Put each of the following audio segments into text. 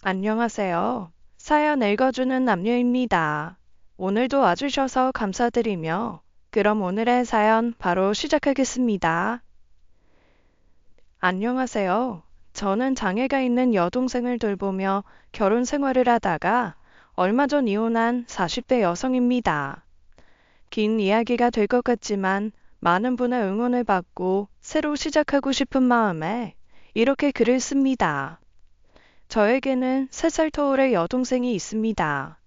안녕하세요. 사연 읽어주는 남녀입니다. 오늘도 와주셔서 감사드리며, 그럼 오늘의 사연 바로 시작하겠습니다. 안녕하세요. 저는 장애가 있는 여동생을 돌보며 결혼 생활을 하다가 얼마 전 이혼한 40대 여성입니다. 긴 이야기가 될 것 같지만 많은 분의 응원을 받고 새로 시작하고 싶은 마음에 이렇게 글을 씁니다. 저에게는 3살 터울의 여동생이 있습니다.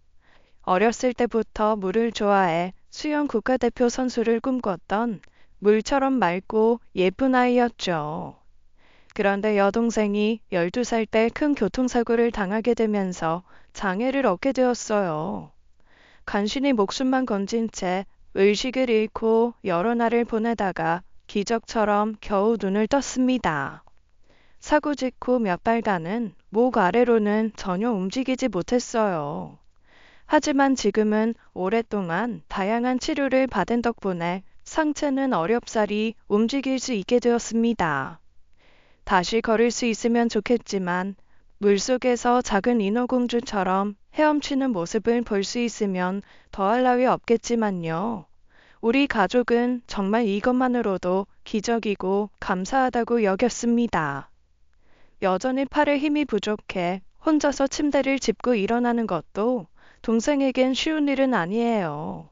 어렸을 때부터 물을 좋아해 수영 국가대표 선수를 꿈꿨던 물처럼 맑고 예쁜 아이였죠. 그런데 여동생이 12살 때 큰 교통사고를 당하게 되면서 장애를 얻게 되었어요. 간신히 목숨만 건진 채 의식을 잃고 여러 날을 보내다가 기적처럼 겨우 눈을 떴습니다. 사고 직후 몇 달간은 목 아래로는 전혀 움직이지 못했어요. 하지만 지금은 오랫동안 다양한 치료를 받은 덕분에 상체는 어렵사리 움직일 수 있게 되었습니다. 다시 걸을 수 있으면 좋겠지만 물속에서 작은 인어공주처럼 헤엄치는 모습을 볼 수 있으면 더할 나위 없겠지만요. 우리 가족은 정말 이것만으로도 기적이고 감사하다고 여겼습니다. 여전히 팔에 힘이 부족해 혼자서 침대를 짚고 일어나는 것도 동생에겐 쉬운 일은 아니에요.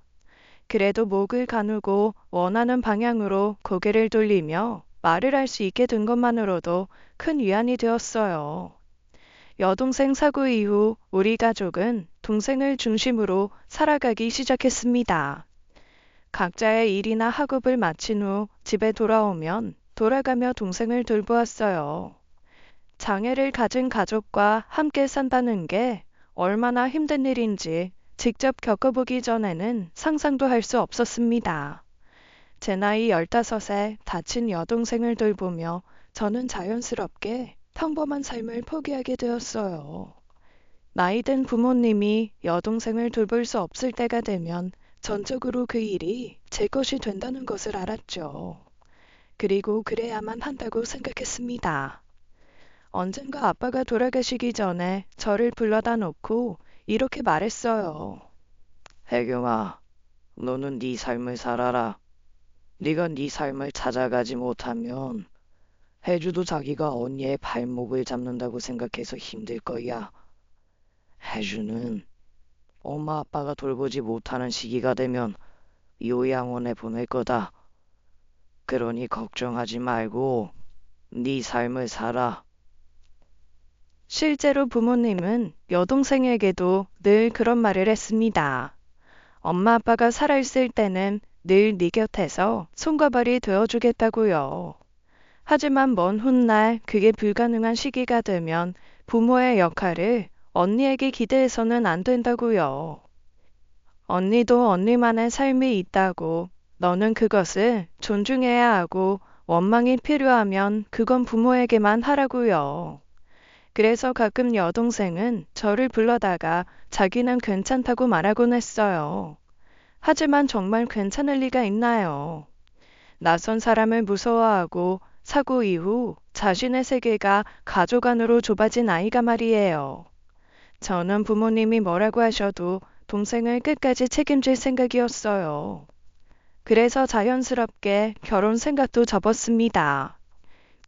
그래도 목을 가누고 원하는 방향으로 고개를 돌리며 말을 할 수 있게 된 것만으로도 큰 위안이 되었어요. 여동생 사고 이후 우리 가족은 동생을 중심으로 살아가기 시작했습니다. 각자의 일이나 학업을 마친 후 집에 돌아오면 돌아가며 동생을 돌보았어요. 장애를 가진 가족과 함께 산다는 게 얼마나 힘든 일인지 직접 겪어보기 전에는 상상도 할 수 없었습니다. 제 나이 15에 다친 여동생을 돌보며 저는 자연스럽게 평범한 삶을 포기하게 되었어요. 나이든 부모님이 여동생을 돌볼 수 없을 때가 되면 전적으로 그 일이 제 것이 된다는 것을 알았죠. 그리고 그래야만 한다고 생각했습니다. 언젠가 아빠가 돌아가시기 전에 저를 불러다 놓고 이렇게 말했어요. 혜경아, 너는 네 삶을 살아라. 네가 네 삶을 찾아가지 못하면 혜주도 자기가 언니의 발목을 잡는다고 생각해서 힘들 거야. 혜주는 엄마 아빠가 돌보지 못하는 시기가 되면 요양원에 보낼 거다. 그러니 걱정하지 말고 네 삶을 살아. 실제로 부모님은 여동생에게도 늘 그런 말을 했습니다. 엄마 아빠가 살아있을 때는 늘 네 곁에서 손과 발이 되어주겠다고요. 하지만 먼 훗날 그게 불가능한 시기가 되면 부모의 역할을 언니에게 기대해서는 안 된다고요. 언니도 언니만의 삶이 있다고 너는 그것을 존중해야 하고 원망이 필요하면 그건 부모에게만 하라고요. 그래서 가끔 여동생은 저를 불러다가 자기는 괜찮다고 말하곤 했어요. 하지만 정말 괜찮을 리가 있나요? 낯선 사람을 무서워하고 사고 이후 자신의 세계가 가족 안으로 좁아진 아이가 말이에요. 저는 부모님이 뭐라고 하셔도 동생을 끝까지 책임질 생각이었어요. 그래서 자연스럽게 결혼 생각도 접었습니다.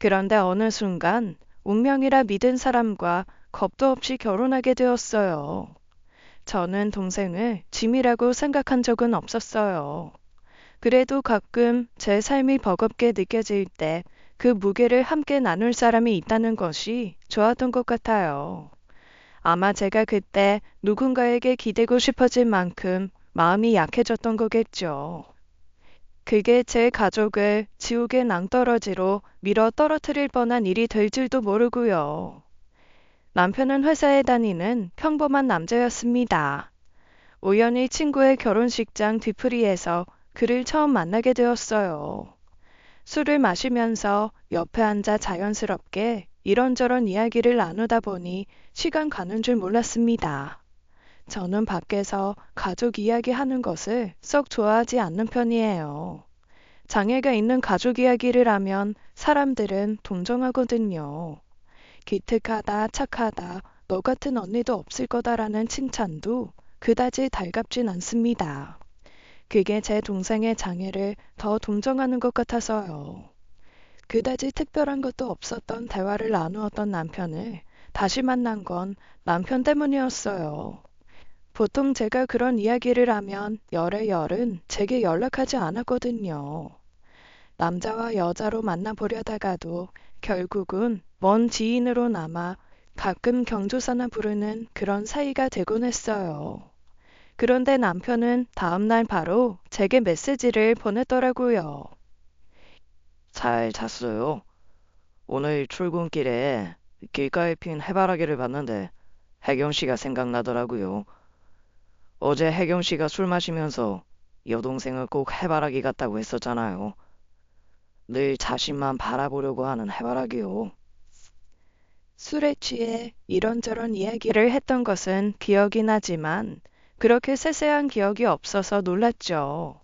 그런데 어느 순간 운명이라 믿은 사람과 겁도 없이 결혼하게 되었어요. 저는 동생을 짐이라고 생각한 적은 없었어요. 그래도 가끔 제 삶이 버겁게 느껴질 때 그 무게를 함께 나눌 사람이 있다는 것이 좋았던 것 같아요. 아마 제가 그때 누군가에게 기대고 싶어질 만큼 마음이 약해졌던 거겠죠. 그게 제 가족을 지옥의 낭떠러지로 밀어 떨어뜨릴 뻔한 일이 될 줄도 모르고요. 남편은 회사에 다니는 평범한 남자였습니다. 우연히 친구의 결혼식장 뒤풀이에서 그를 처음 만나게 되었어요. 술을 마시면서 옆에 앉아 자연스럽게 이런저런 이야기를 나누다 보니 시간 가는 줄 몰랐습니다. 저는 밖에서 가족 이야기하는 것을 썩 좋아하지 않는 편이에요. 장애가 있는 가족 이야기를 하면 사람들은 동정하거든요. 기특하다, 착하다, 너 같은 언니도 없을 거다라는 칭찬도 그다지 달갑진 않습니다. 그게 제 동생의 장애를 더 동정하는 것 같아서요. 그다지 특별한 것도 없었던 대화를 나누었던 남편을 다시 만난 건 남편 때문이었어요. 보통 제가 그런 이야기를 하면 열의 열은 제게 연락하지 않았거든요. 남자와 여자로 만나보려다가도 결국은 먼 지인으로 남아 가끔 경조사나 부르는 그런 사이가 되곤 했어요. 그런데 남편은 다음날 바로 제게 메시지를 보냈더라고요. 잘 잤어요. 오늘 출근길에 길가에 핀 해바라기를 봤는데 혜경 씨가 생각나더라고요. 어제 혜경 씨가 술 마시면서 여동생을 꼭 해바라기 같다고 했었잖아요. 늘 자신만 바라보려고 하는 해바라기요. 술에 취해 이런저런 이야기를 했던 것은 기억이 나지만 그렇게 세세한 기억이 없어서 놀랐죠.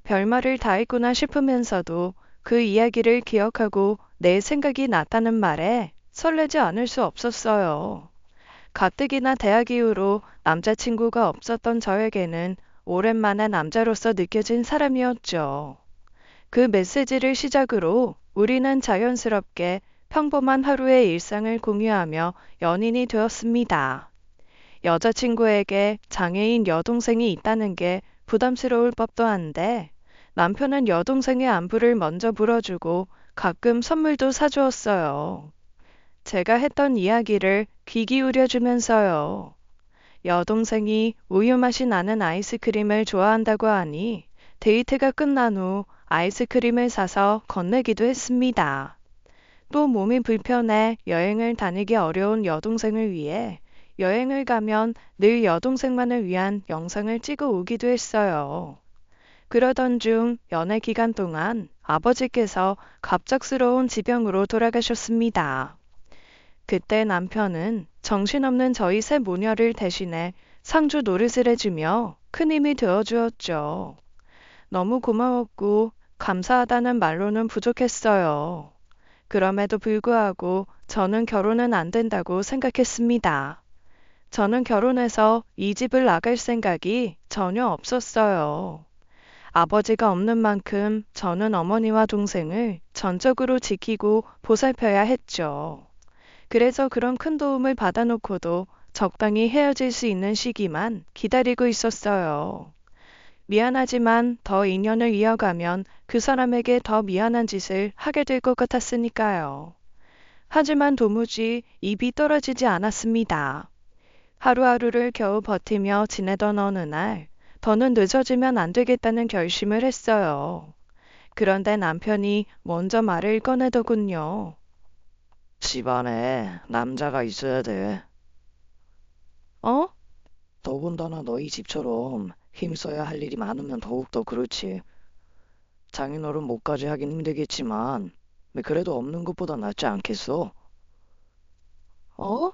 별말을 다 했구나 싶으면서도 그 이야기를 기억하고 내 생각이 났다는 말에 설레지 않을 수 없었어요. 가뜩이나 대학 이후로 남자친구가 없었던 저에게는 오랜만에 남자로서 느껴진 사람이었죠. 그 메시지를 시작으로 우리는 자연스럽게 평범한 하루의 일상을 공유하며 연인이 되었습니다. 여자친구에게 장애인 여동생이 있다는 게 부담스러울 법도 한데 남편은 여동생의 안부를 먼저 물어주고 가끔 선물도 사주었어요. 제가 했던 이야기를 귀 기울여 주면서요. 여동생이 우유 맛이 나는 아이스크림을 좋아한다고 하니 데이트가 끝난 후 아이스크림을 사서 건네기도 했습니다. 또 몸이 불편해 여행을 다니기 어려운 여동생을 위해 여행을 가면 늘 여동생만을 위한 영상을 찍어 오기도 했어요. 그러던 중 연애 기간 동안 아버지께서 갑작스러운 지병으로 돌아가셨습니다. 그때 남편은 정신없는 저희 세 모녀를 대신해 상주 노릇을 해주며 큰 힘이 되어주었죠. 너무 고마웠고 감사하다는 말로는 부족했어요. 그럼에도 불구하고 저는 결혼은 안 된다고 생각했습니다. 저는 결혼해서 이 집을 나갈 생각이 전혀 없었어요. 아버지가 없는 만큼 저는 어머니와 동생을 전적으로 지키고 보살펴야 했죠. 그래서 그런 큰 도움을 받아놓고도 적당히 헤어질 수 있는 시기만 기다리고 있었어요. 미안하지만 더 인연을 이어가면 그 사람에게 더 미안한 짓을 하게 될 것 같았으니까요. 하지만 도무지 입이 떨어지지 않았습니다. 하루하루를 겨우 버티며 지내던 어느 날, 더는 늦어지면 안 되겠다는 결심을 했어요. 그런데 남편이 먼저 말을 꺼내더군요. 집안에 남자가 있어야 돼. 어? 더군다나 너희 집처럼 힘써야 할 일이 많으면 더욱더 그렇지. 장인어른 못까지 하긴 힘들겠지만 그래도 없는 것보다 낫지 않겠어? 어?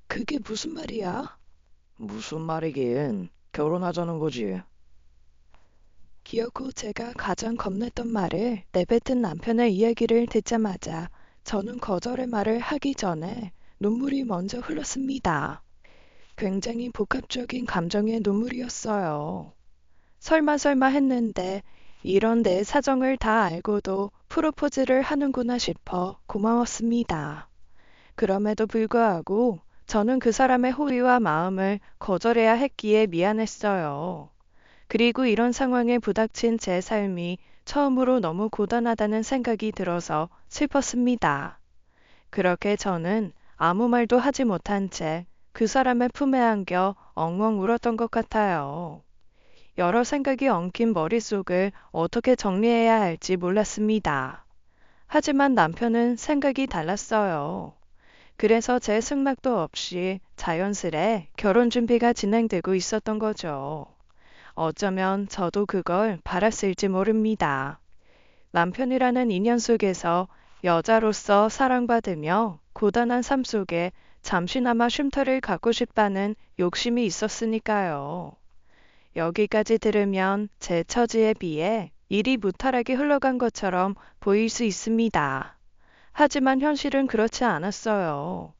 그게 무슨 말이야? 무슨 말이긴 결혼하자는 거지. 기어후 제가 가장 겁냈던 말을 내뱉은 남편의 이야기를 듣자마자 저는 거절의 말을 하기 전에 눈물이 먼저 흘렀습니다. 굉장히 복합적인 감정의 눈물이었어요. 설마 했는데 이런 내 사정을 다 알고도 프로포즈를 하는구나 싶어 고마웠습니다. 그럼에도 불구하고 저는 그 사람의 호의와 마음을 거절해야 했기에 미안했어요. 그리고 이런 상황에 부닥친 제 삶이 처음으로 너무 고단하다는 생각이 들어서 슬펐습니다. 그렇게 저는 아무 말도 하지 못한 채 그 사람의 품에 안겨 엉엉 울었던 것 같아요. 여러 생각이 엉킨 머릿속을 어떻게 정리해야 할지 몰랐습니다. 하지만 남편은 생각이 달랐어요. 그래서 제 승낙도 없이 자연스레 결혼 준비가 진행되고 있었던 거죠. 어쩌면 저도 그걸 바랐을지 모릅니다. 남편이라는 인연 속에서 여자로서 사랑받으며 고단한 삶 속에 잠시나마 쉼터를 갖고 싶다는 욕심이 있었으니까요. 여기까지 들으면 제 처지에 비해 일이 무탈하게 흘러간 것처럼 보일 수 있습니다. 하지만 현실은 그렇지 않았어요.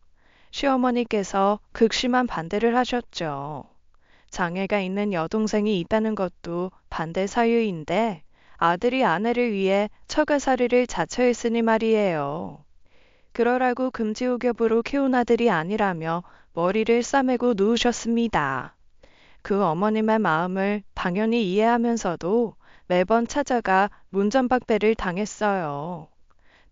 시어머니께서 극심한 반대를 하셨죠. 장애가 있는 여동생이 있다는 것도 반대 사유인데 아들이 아내를 위해 처가살이를 자처했으니 말이에요. 그러라고 금지옥엽으로 키운 아들이 아니라며 머리를 싸매고 누우셨습니다. 그 어머님의 마음을 당연히 이해하면서도 매번 찾아가 문전박대를 당했어요.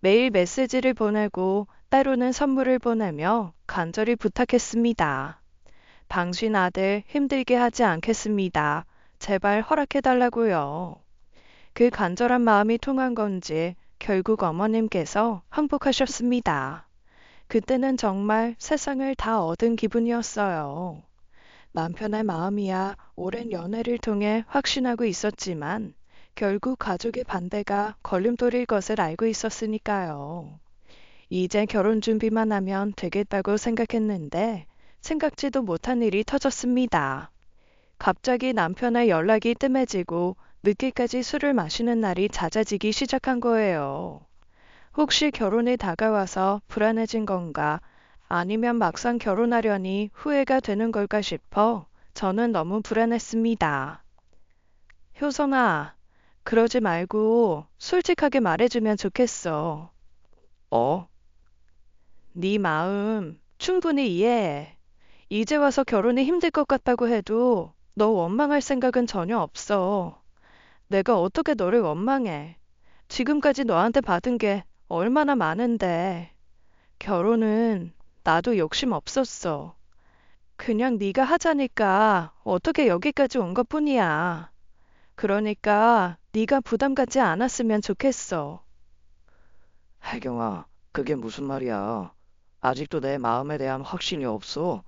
매일 메시지를 보내고 때로는 선물을 보내며 간절히 부탁했습니다. 당신 아들 힘들게 하지 않겠습니다. 제발 허락해달라고요. 그 간절한 마음이 통한 건지 결국 어머님께서 항복하셨습니다. 그때는 정말 세상을 다 얻은 기분이었어요. 남편의 마음이야 오랜 연애를 통해 확신하고 있었지만 결국 가족의 반대가 걸림돌일 것을 알고 있었으니까요. 이제 결혼 준비만 하면 되겠다고 생각했는데 생각지도 못한 일이 터졌습니다. 갑자기 남편의 연락이 뜸해지고 늦게까지 술을 마시는 날이 잦아지기 시작한 거예요. 혹시 결혼이 다가와서 불안해진 건가? 아니면 막상 결혼하려니 후회가 되는 걸까 싶어 저는 너무 불안했습니다. 효선아, 그러지 말고 솔직하게 말해주면 좋겠어. 어? 네 마음 충분히 이해해. 이제 와서 결혼이 힘들 것 같다고 해도 너 원망할 생각은 전혀 없어. 내가 어떻게 너를 원망해. 지금까지 너한테 받은 게 얼마나 많은데. 결혼은 나도 욕심 없었어. 그냥 네가 하자니까 어떻게 여기까지 온 것뿐이야. 그러니까 네가 부담 갖지 않았으면 좋겠어. 혜경아, 그게 무슨 말이야? 아직도 내 마음에 대한 확신이 없어.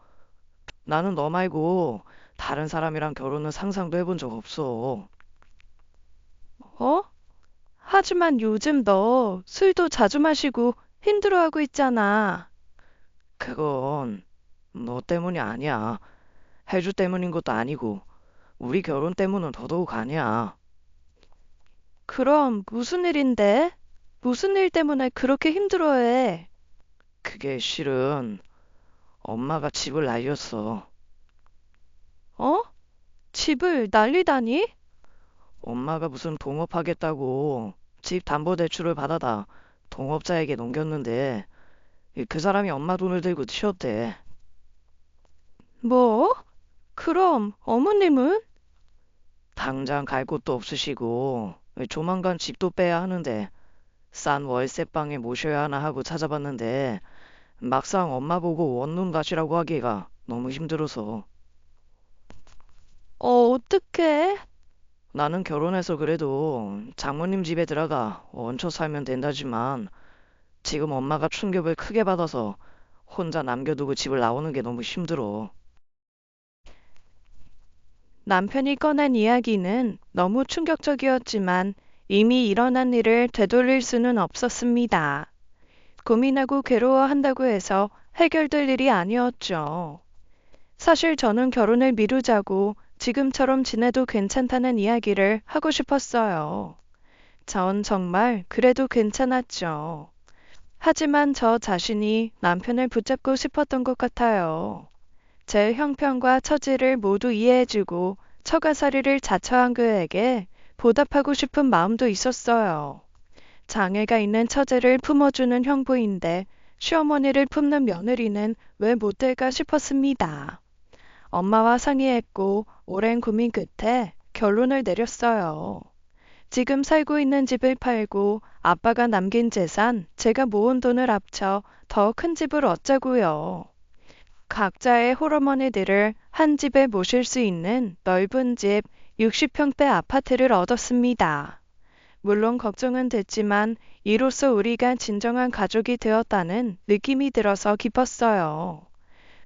나는 너 말고 다른 사람이랑 결혼은 상상도 해본 적 없어. 어? 하지만 요즘 너 술도 자주 마시고 힘들어하고 있잖아. 그건 너 때문이 아니야. 혜주 때문인 것도 아니고 우리 결혼 때문은 더더욱 아니야. 그럼 무슨 일인데? 무슨 일 때문에 그렇게 힘들어해? 그게 실은 엄마가 집을 날렸어. 어? 집을 날리다니? 엄마가 무슨 동업하겠다고 집 담보대출을 받아다 동업자에게 넘겼는데 그 사람이 엄마 돈을 들고 튀었대. 뭐? 그럼 어머님은? 당장 갈 곳도 없으시고 조만간 집도 빼야 하는데 싼 월세방에 모셔야 하나 하고 찾아봤는데 막상 엄마 보고 원룸 가시라고 하기가 너무 힘들어서. 어떡해? 나는 결혼해서 그래도 장모님 집에 들어가 얹혀 살면 된다지만 지금 엄마가 충격을 크게 받아서 혼자 남겨두고 집을 나오는 게 너무 힘들어. 남편이 꺼낸 이야기는 너무 충격적이었지만 이미 일어난 일을 되돌릴 수는 없었습니다. 고민하고 괴로워한다고 해서 해결될 일이 아니었죠. 사실 저는 결혼을 미루자고 지금처럼 지내도 괜찮다는 이야기를 하고 싶었어요. 전 정말 그래도 괜찮았죠. 하지만 저 자신이 남편을 붙잡고 싶었던 것 같아요. 제 형편과 처지를 모두 이해해주고 처가살이를 자처한 그에게 보답하고 싶은 마음도 있었어요. 장애가 있는 처제를 품어주는 형부인데 시어머니를 품는 며느리는 왜 못될까 싶었습니다. 엄마와 상의했고 오랜 고민 끝에 결론을 내렸어요. 지금 살고 있는 집을 팔고 아빠가 남긴 재산, 제가 모은 돈을 합쳐 더 큰 집을 얻자고요. 각자의 홀어머니들을 한 집에 모실 수 있는 넓은 집 60평대 아파트를 얻었습니다. 물론 걱정은 됐지만 이로써 우리가 진정한 가족이 되었다는 느낌이 들어서 기뻤어요.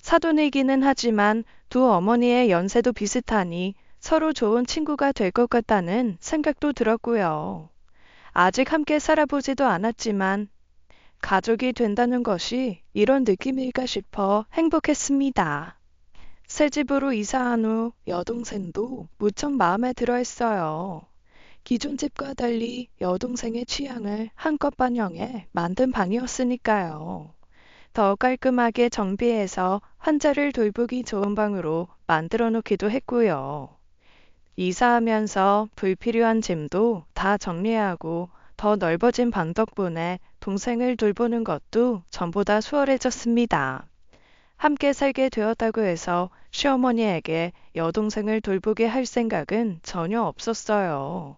사돈이기는 하지만 두 어머니의 연세도 비슷하니 서로 좋은 친구가 될 것 같다는 생각도 들었고요. 아직 함께 살아보지도 않았지만 가족이 된다는 것이 이런 느낌일까 싶어 행복했습니다. 새 집으로 이사한 후 여동생도 무척 마음에 들어 했어요. 기존 집과 달리 여동생의 취향을 한껏 반영해 만든 방이었으니까요. 더 깔끔하게 정비해서 환자를 돌보기 좋은 방으로 만들어 놓기도 했고요. 이사하면서 불필요한 짐도 다 정리하고 더 넓어진 방 덕분에 동생을 돌보는 것도 전보다 수월해졌습니다. 함께 살게 되었다고 해서 시어머니에게 여동생을 돌보게 할 생각은 전혀 없었어요.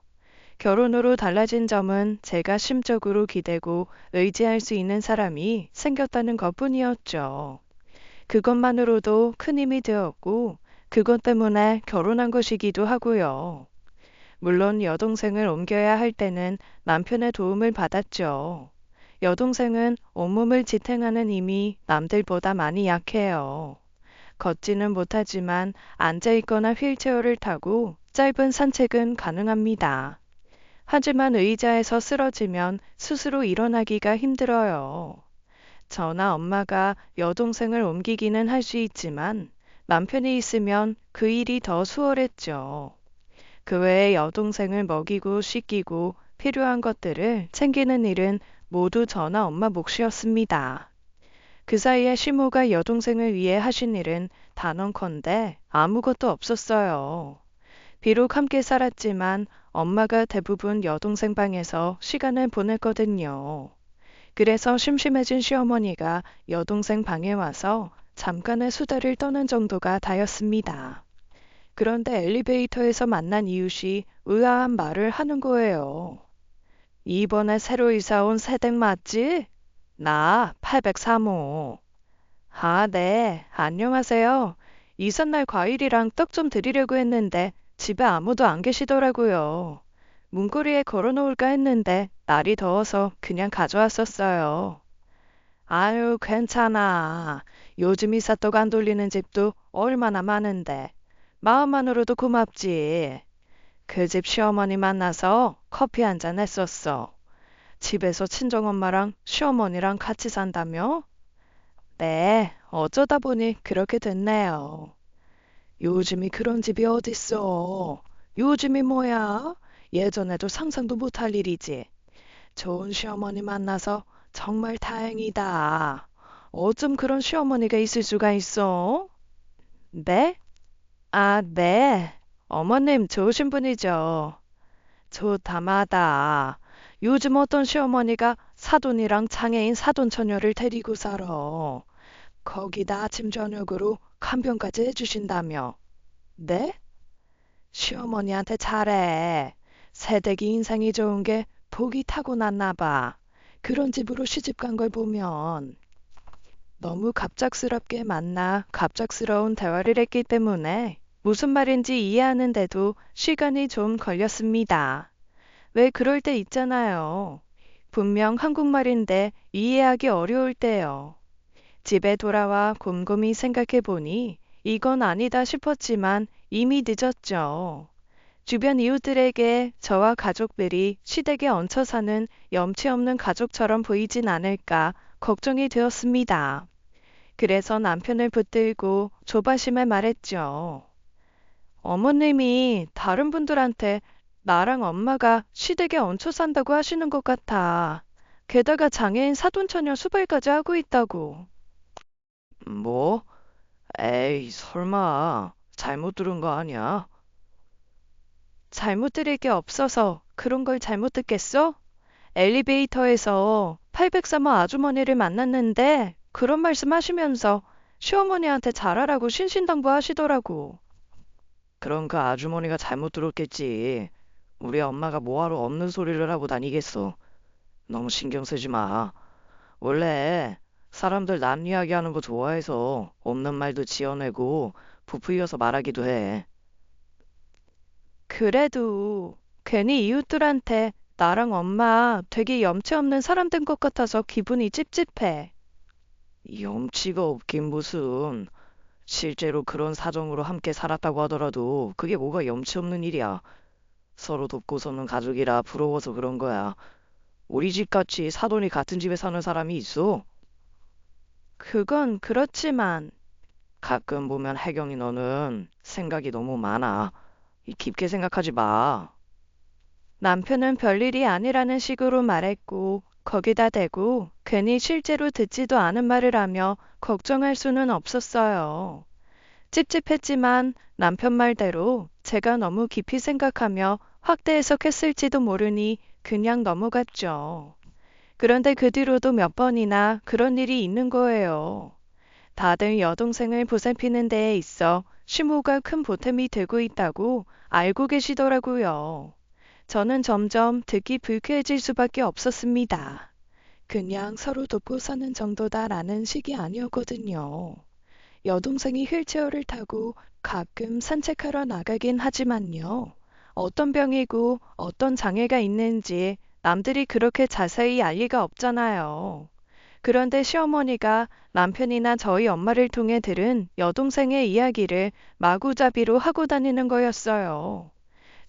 결혼으로 달라진 점은 제가 심적으로 기대고 의지할 수 있는 사람이 생겼다는 것뿐이었죠. 그것만으로도 큰 힘이 되었고, 그것 때문에 결혼한 것이기도 하고요. 물론 여동생을 옮겨야 할 때는 남편의 도움을 받았죠. 여동생은 온몸을 지탱하는 힘이 남들보다 많이 약해요. 걷지는 못하지만 앉아있거나 휠체어를 타고 짧은 산책은 가능합니다. 하지만 의자에서 쓰러지면 스스로 일어나기가 힘들어요. 저나 엄마가 여동생을 옮기기는 할 수 있지만 남편이 있으면 그 일이 더 수월했죠. 그 외에 여동생을 먹이고 씻기고 필요한 것들을 챙기는 일은 모두 저나 엄마 몫이었습니다. 그 사이에 시모가 여동생을 위해 하신 일은 단언컨대 아무것도 없었어요. 비록 함께 살았지만 엄마가 대부분 여동생 방에서 시간을 보냈거든요. 그래서 심심해진 시어머니가 여동생 방에 와서 잠깐의 수다를 떠는 정도가 다였습니다. 그런데 엘리베이터에서 만난 이웃이 의아한 말을 하는 거예요. 이번에 새로 이사 온 새댁 맞지? 나 803호. 아, 네. 안녕하세요. 이삿날 과일이랑 떡 좀 드리려고 했는데 집에 아무도 안 계시더라고요. 문고리에 걸어놓을까 했는데 날이 더워서 그냥 가져왔었어요. 아유, 괜찮아. 요즘 이삿떡 안 돌리는 집도 얼마나 많은데. 마음만으로도 고맙지. 그 집 시어머니 만나서 커피 한 잔 했었어. 집에서 친정엄마랑 시어머니랑 같이 산다며? 네, 어쩌다 보니 그렇게 됐네요. 요즘이 그런 집이 어딨어. 요즘이 뭐야? 예전에도 상상도 못할 일이지. 좋은 시어머니 만나서 정말 다행이다. 어쩜 그런 시어머니가 있을 수가 있어? 네? 아, 네. 어머님 좋으신 분이죠. 좋다마다. 요즘 어떤 시어머니가 사돈이랑 장애인 사돈 처녀를 데리고 살아. 거기다 아침 저녁으로 간병까지 해주신다며. 네? 시어머니한테 잘해. 새댁이 인상이 좋은 게 복이 타고났나 봐. 그런 집으로 시집 간 걸 보면. 너무 갑작스럽게 만나 갑작스러운 대화를 했기 때문에 무슨 말인지 이해하는데도 시간이 좀 걸렸습니다. 왜 그럴 때 있잖아요. 분명 한국말인데 이해하기 어려울 때요. 집에 돌아와 곰곰이 생각해 보니 이건 아니다 싶었지만 이미 늦었죠. 주변 이웃들에게 저와 가족들이 시댁에 얹혀 사는 염치 없는 가족처럼 보이진 않을까 걱정이 되었습니다. 그래서 남편을 붙들고 조바심에 말했죠. 어머님이 다른 분들한테 나랑 엄마가 시댁에 얹혀 산다고 하시는 것 같아. 게다가 장애인 사돈처녀 수발까지 하고 있다고. 뭐? 에이, 설마. 잘못 들은 거 아니야? 잘못 들을 게 없어서 그런 걸 잘못 듣겠어? 엘리베이터에서 803호 아주머니를 만났는데 그런 말씀 하시면서 시어머니한테 잘하라고 신신당부하시더라고. 그럼 그 아주머니가 잘못 들었겠지. 우리 엄마가 뭐하러 없는 소리를 하고 다니겠어. 너무 신경 쓰지 마. 원래 사람들 남 이야기하는 거 좋아해서 없는 말도 지어내고 부풀려서 말하기도 해. 그래도 괜히 이웃들한테 나랑 엄마 되게 염치 없는 사람 된 것 같아서 기분이 찝찝해. 염치가 없긴 무슨. 실제로 그런 사정으로 함께 살았다고 하더라도 그게 뭐가 염치 없는 일이야. 서로 돕고 사는 가족이라 부러워서 그런 거야. 우리 집같이 사돈이 같은 집에 사는 사람이 있어? 그건 그렇지만 가끔 보면 혜경이 너는 생각이 너무 많아. 깊게 생각하지 마. 남편은 별일이 아니라는 식으로 말했고 거기다 대고 괜히 실제로 듣지도 않은 말을 하며 걱정할 수는 없었어요. 찝찝했지만 남편 말대로 제가 너무 깊이 생각하며 확대 해석했을지도 모르니 그냥 넘어갔죠. 그런데 그 뒤로도 몇 번이나 그런 일이 있는 거예요. 다들 여동생을 보살피는 데에 있어 시모가 큰 보탬이 되고 있다고 알고 계시더라고요. 저는 점점 듣기 불쾌해질 수밖에 없었습니다. 그냥 서로 돕고 사는 정도다라는 식이 아니었거든요. 여동생이 휠체어를 타고 가끔 산책하러 나가긴 하지만요. 어떤 병이고 어떤 장애가 있는지 남들이 그렇게 자세히 알 리가 없잖아요. 그런데 시어머니가 남편이나 저희 엄마를 통해 들은 여동생의 이야기를 마구잡이로 하고 다니는 거였어요.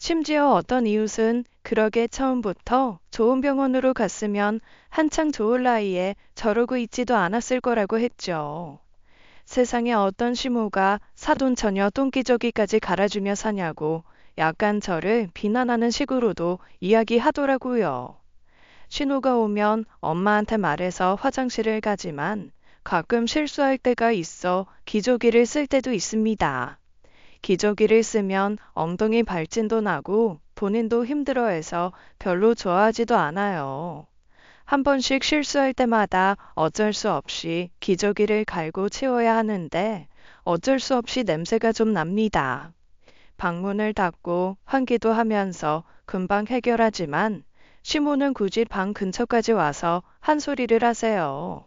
심지어 어떤 이웃은 그러게 처음부터 좋은 병원으로 갔으면 한창 좋을 나이에 저러고 있지도 않았을 거라고 했죠. 세상에 어떤 시모가 사돈처녀 똥기저귀까지 갈아주며 사냐고 약간 저를 비난하는 식으로도 이야기하더라고요. 신호가 오면 엄마한테 말해서 화장실을 가지만 가끔 실수할 때가 있어 기저귀를 쓸 때도 있습니다. 기저귀를 쓰면 엉덩이 발진도 나고 본인도 힘들어해서 별로 좋아하지도 않아요. 한 번씩 실수할 때마다 어쩔 수 없이 기저귀를 갈고 치워야 하는데 어쩔 수 없이 냄새가 좀 납니다. 방문을 닫고 환기도 하면서 금방 해결하지만 시모는 굳이 방 근처까지 와서 한 소리를 하세요.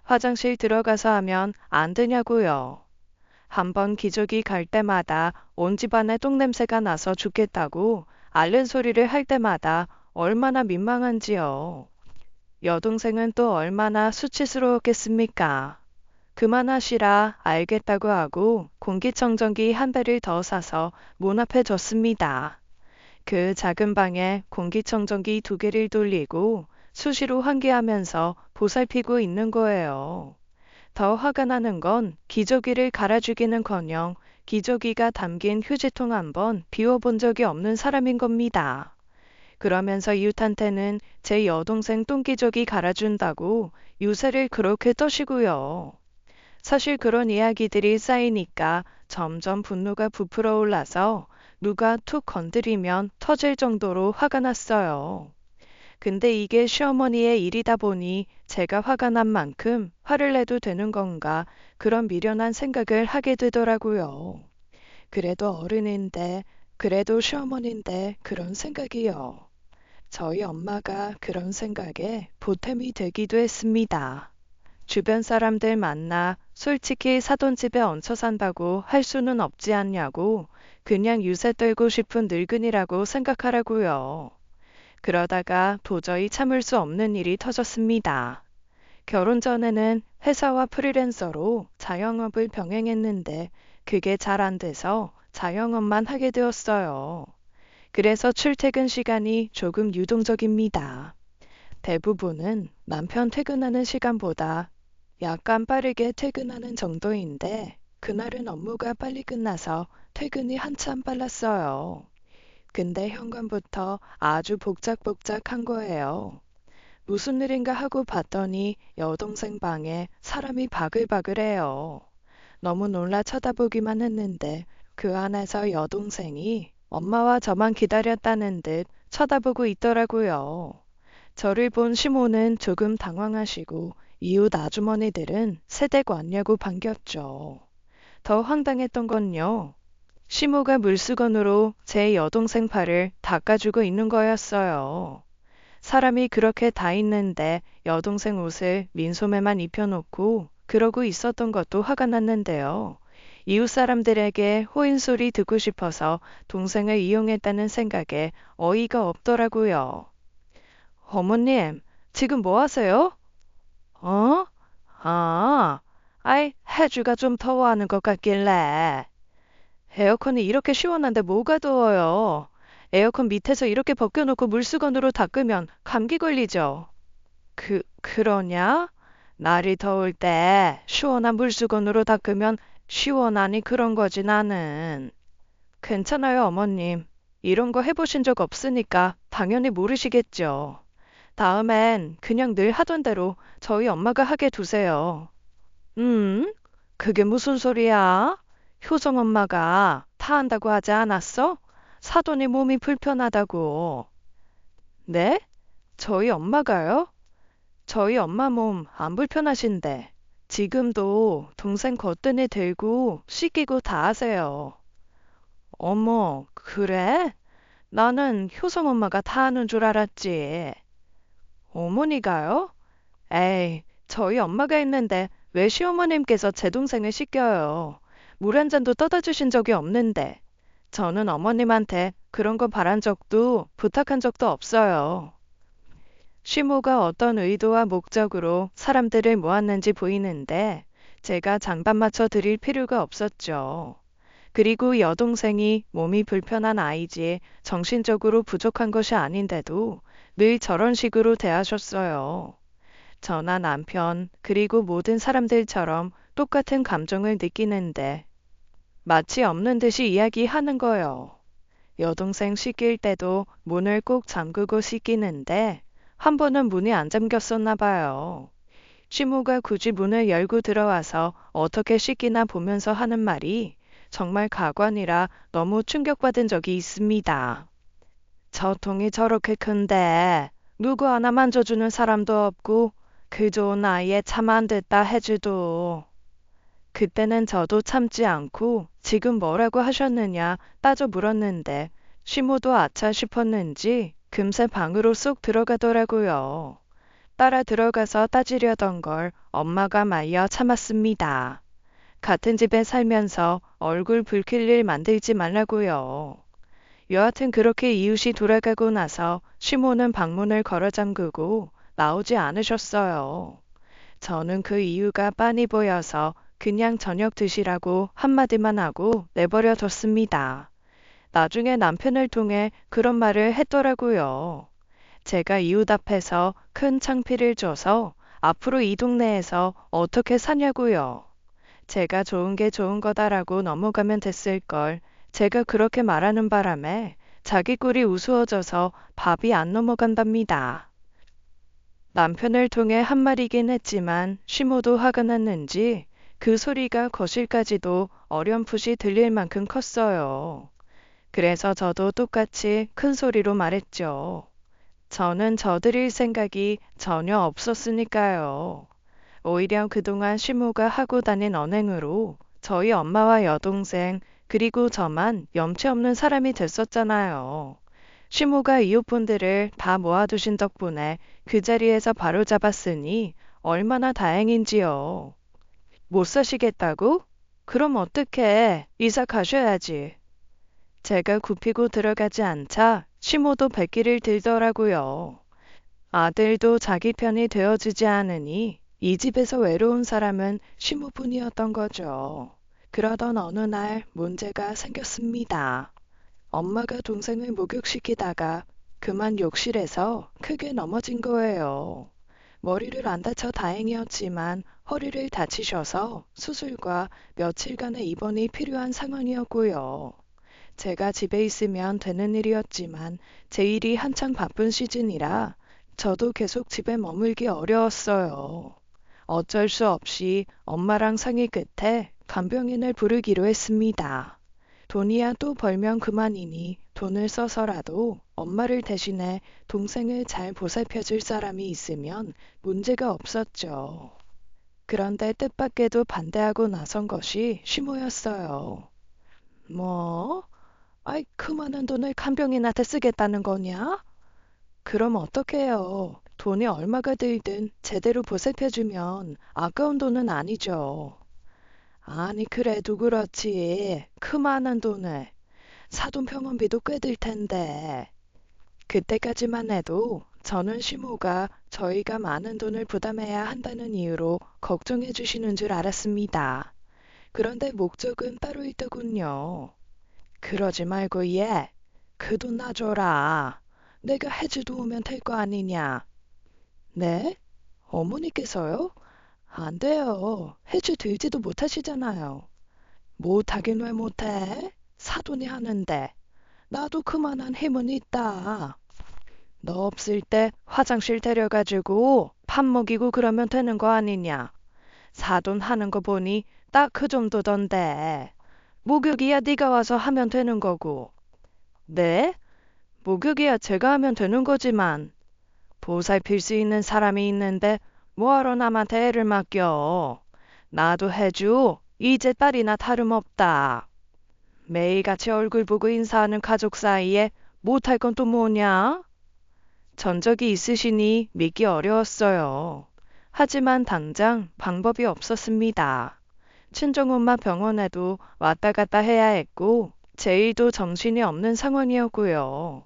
화장실 들어가서 하면 안 되냐고요. 한번 기저귀 갈 때마다 온 집안에 똥냄새가 나서 죽겠다고 앓는 소리를 할 때마다 얼마나 민망한지요. 여동생은 또 얼마나 수치스러웠겠습니까? 그만하시라 알겠다고 하고 공기청정기 한 대를 더 사서 문 앞에 뒀습니다. 그 작은 방에 공기청정기 2개를 돌리고 수시로 환기하면서 보살피고 있는 거예요. 더 화가 나는 건 기저귀를 갈아주기는커녕 기저귀가 담긴 휴지통 한번 비워본 적이 없는 사람인 겁니다. 그러면서 이웃한테는 제 여동생 똥기저귀 갈아준다고 유세를 그렇게 떠시고요. 사실 그런 이야기들이 쌓이니까 점점 분노가 부풀어 올라서 누가 툭 건드리면 터질 정도로 화가 났어요. 근데 이게 시어머니의 일이다 보니 제가 화가 난 만큼 화를 내도 되는 건가 그런 미련한 생각을 하게 되더라고요. 그래도 어른인데, 그래도 시어머니인데 그런 생각이요. 저희 엄마가 그런 생각에 보탬이 되기도 했습니다. 주변 사람들 만나 솔직히 사돈집에 얹혀 산다고 할 수는 없지 않냐고 그냥 유세 떨고 싶은 늙은이라고 생각하라고요. 그러다가 도저히 참을 수 없는 일이 터졌습니다. 결혼 전에는 회사와 프리랜서로 자영업을 병행했는데 그게 잘 안 돼서 자영업만 하게 되었어요. 그래서 출퇴근 시간이 조금 유동적입니다. 대부분은 남편 퇴근하는 시간보다 약간 빠르게 퇴근하는 정도인데 그날은 업무가 빨리 끝나서 퇴근이 한참 빨랐어요. 근데 현관부터 아주 복작복작한 거예요. 무슨 일인가 하고 봤더니 여동생 방에 사람이 바글바글해요. 너무 놀라 쳐다보기만 했는데 그 안에서 여동생이 엄마와 저만 기다렸다는 듯 쳐다보고 있더라고요. 저를 본 시모는 조금 당황하시고 이웃 아주머니들은 세댁 왔냐고 반겼죠. 더 황당했던 건요. 시모가 물수건으로 제 여동생 팔을 닦아주고 있는 거였어요. 사람이 그렇게 다 있는데 여동생 옷을 민소매만 입혀놓고 그러고 있었던 것도 화가 났는데요. 이웃 사람들에게 호인소리 듣고 싶어서 동생을 이용했다는 생각에 어이가 없더라고요. 어머님, 지금 뭐 하세요? 어? 아이, 해주가 좀 더워하는 것 같길래. 에어컨이 이렇게 시원한데 뭐가 더워요? 에어컨 밑에서 이렇게 벗겨놓고 물수건으로 닦으면 감기 걸리죠. 그러냐? 날이 더울 때 시원한 물수건으로 닦으면 시원하니 그런 거지 나는. 괜찮아요, 어머님. 이런 거 해보신 적 없으니까 당연히 모르시겠죠. 다음엔 그냥 늘 하던 대로 저희 엄마가 하게 두세요. 그게 무슨 소리야? 효정 엄마가 타한다고 하지 않았어? 사돈이 몸이 불편하다고. 네? 저희 엄마가요? 저희 엄마 몸 안 불편하신데. 지금도 동생 거뜬히 들고 씻기고 다 하세요. 어머, 그래? 나는 효성 엄마가 다 하는 줄 알았지. 어머니가요? 에이, 저희 엄마가 있는데 왜 시어머님께서 제 동생을 씻겨요? 물 한 잔도 떠다 주신 적이 없는데. 저는 어머님한테 그런 거 바란 적도 부탁한 적도 없어요. 시모가 어떤 의도와 목적으로 사람들을 모았는지 보이는데 제가 장단 맞춰 드릴 필요가 없었죠. 그리고 여동생이 몸이 불편한 아이지 정신적으로 부족한 것이 아닌데도 늘 저런 식으로 대하셨어요. 저나 남편, 그리고 모든 사람들처럼 똑같은 감정을 느끼는데 마치 없는 듯이 이야기하는 거요. 여동생 씻길 때도 문을 꼭 잠그고 씻기는데 한 번은 문이 안 잠겼었나 봐요. 시모가 굳이 문을 열고 들어와서 어떻게 씻기나 보면서 하는 말이 정말 가관이라 너무 충격받은 적이 있습니다. 저 통이 저렇게 큰데 누구 하나 만져주는 사람도 없고 그 좋은 아이에 참 안 됐다 해주도. 그때는 저도 참지 않고 지금 뭐라고 하셨느냐 따져 물었는데 시모도 아차 싶었는지 금세 방으로 쏙 들어가더라고요. 따라 들어가서 따지려던 걸 엄마가 말려 참았습니다. 같은 집에 살면서 얼굴 붉힐 일 만들지 말라고요. 여하튼 그렇게 이웃이 돌아가고 나서 시모는 방문을 걸어 잠그고 나오지 않으셨어요. 저는 그 이유가 빤히 보여서 그냥 저녁 드시라고 한마디만 하고 내버려 뒀습니다. 나중에 남편을 통해 그런 말을 했더라고요. 제가 이웃 앞에서 큰 창피를 줘서 앞으로 이 동네에서 어떻게 사냐고요. 제가 좋은 게 좋은 거다라고 넘어가면 됐을 걸. 제가 그렇게 말하는 바람에 자기 꼴이 우스워져서 밥이 안 넘어간답니다. 남편을 통해 한 말이긴 했지만 시모도 화가 났는지 그 소리가 거실까지도 어렴풋이 들릴 만큼 컸어요. 그래서 저도 똑같이 큰 소리로 말했죠. 저는 저드릴 생각이 전혀 없었으니까요. 오히려 그동안 시모가 하고 다닌 언행으로 저희 엄마와 여동생 그리고 저만 염치 없는 사람이 됐었잖아요. 시모가 이웃분들을 다 모아두신 덕분에 그 자리에서 바로 잡았으니 얼마나 다행인지요. 못 사시겠다고? 그럼 어떡해. 이사 가셔야지. 제가 굽히고 들어가지 않자 시모도 백기를 들더라고요. 아들도 자기 편이 되어주지 않으니 이 집에서 외로운 사람은 시모뿐이었던 거죠. 그러던 어느 날 문제가 생겼습니다. 엄마가 동생을 목욕시키다가 그만 욕실에서 크게 넘어진 거예요. 머리를 안 다쳐 다행이었지만 허리를 다치셔서 수술과 며칠간의 입원이 필요한 상황이었고요. 제가 집에 있으면 되는 일이었지만 제 일이 한창 바쁜 시즌이라 저도 계속 집에 머물기 어려웠어요. 어쩔 수 없이 엄마랑 상의 끝에 간병인을 부르기로 했습니다. 돈이야 또 벌면 그만이니 돈을 써서라도 엄마를 대신해 동생을 잘 보살펴줄 사람이 있으면 문제가 없었죠. 그런데 뜻밖에도 반대하고 나선 것이 시모였어요. 뭐? 아이, 그 많은 돈을 간병인한테 쓰겠다는 거냐? 그럼 어떡해요. 돈이 얼마가 들든 제대로 보살펴주면 아까운 돈은 아니죠. 아니, 그래도 그렇지. 그 많은 돈을. 사돈 병원비도 꽤 들 텐데. 그때까지만 해도 저는 시모가 저희가 많은 돈을 부담해야 한다는 이유로 걱정해 주시는 줄 알았습니다. 그런데 목적은 따로 있더군요. 그러지 말고 얘, 그 돈 놔줘라. 내가 해주도 오면 될 거 아니냐. 네? 어머니께서요? 안 돼요. 해주 들지도 못하시잖아요. 못하긴 왜 못해? 사돈이 하는데. 나도 그만한 힘은 있다. 너 없을 때 화장실 데려가지고 밥 먹이고 그러면 되는 거 아니냐? 사돈 하는 거 보니 딱 그 정도던데. 목욕이야 네가 와서 하면 되는 거고. 네? 목욕이야 제가 하면 되는 거지만 보살필 수 있는 사람이 있는데 뭐하러 남한테 애를 맡겨. 나도 해줘. 이제 딸이나 다름없다. 매일같이 얼굴 보고 인사하는 가족 사이에 못할 건 또 뭐냐? 전적이 있으시니 믿기 어려웠어요. 하지만 당장 방법이 없었습니다. 친정엄마 병원에도 왔다 갔다 해야 했고, 제일도 정신이 없는 상황이었고요.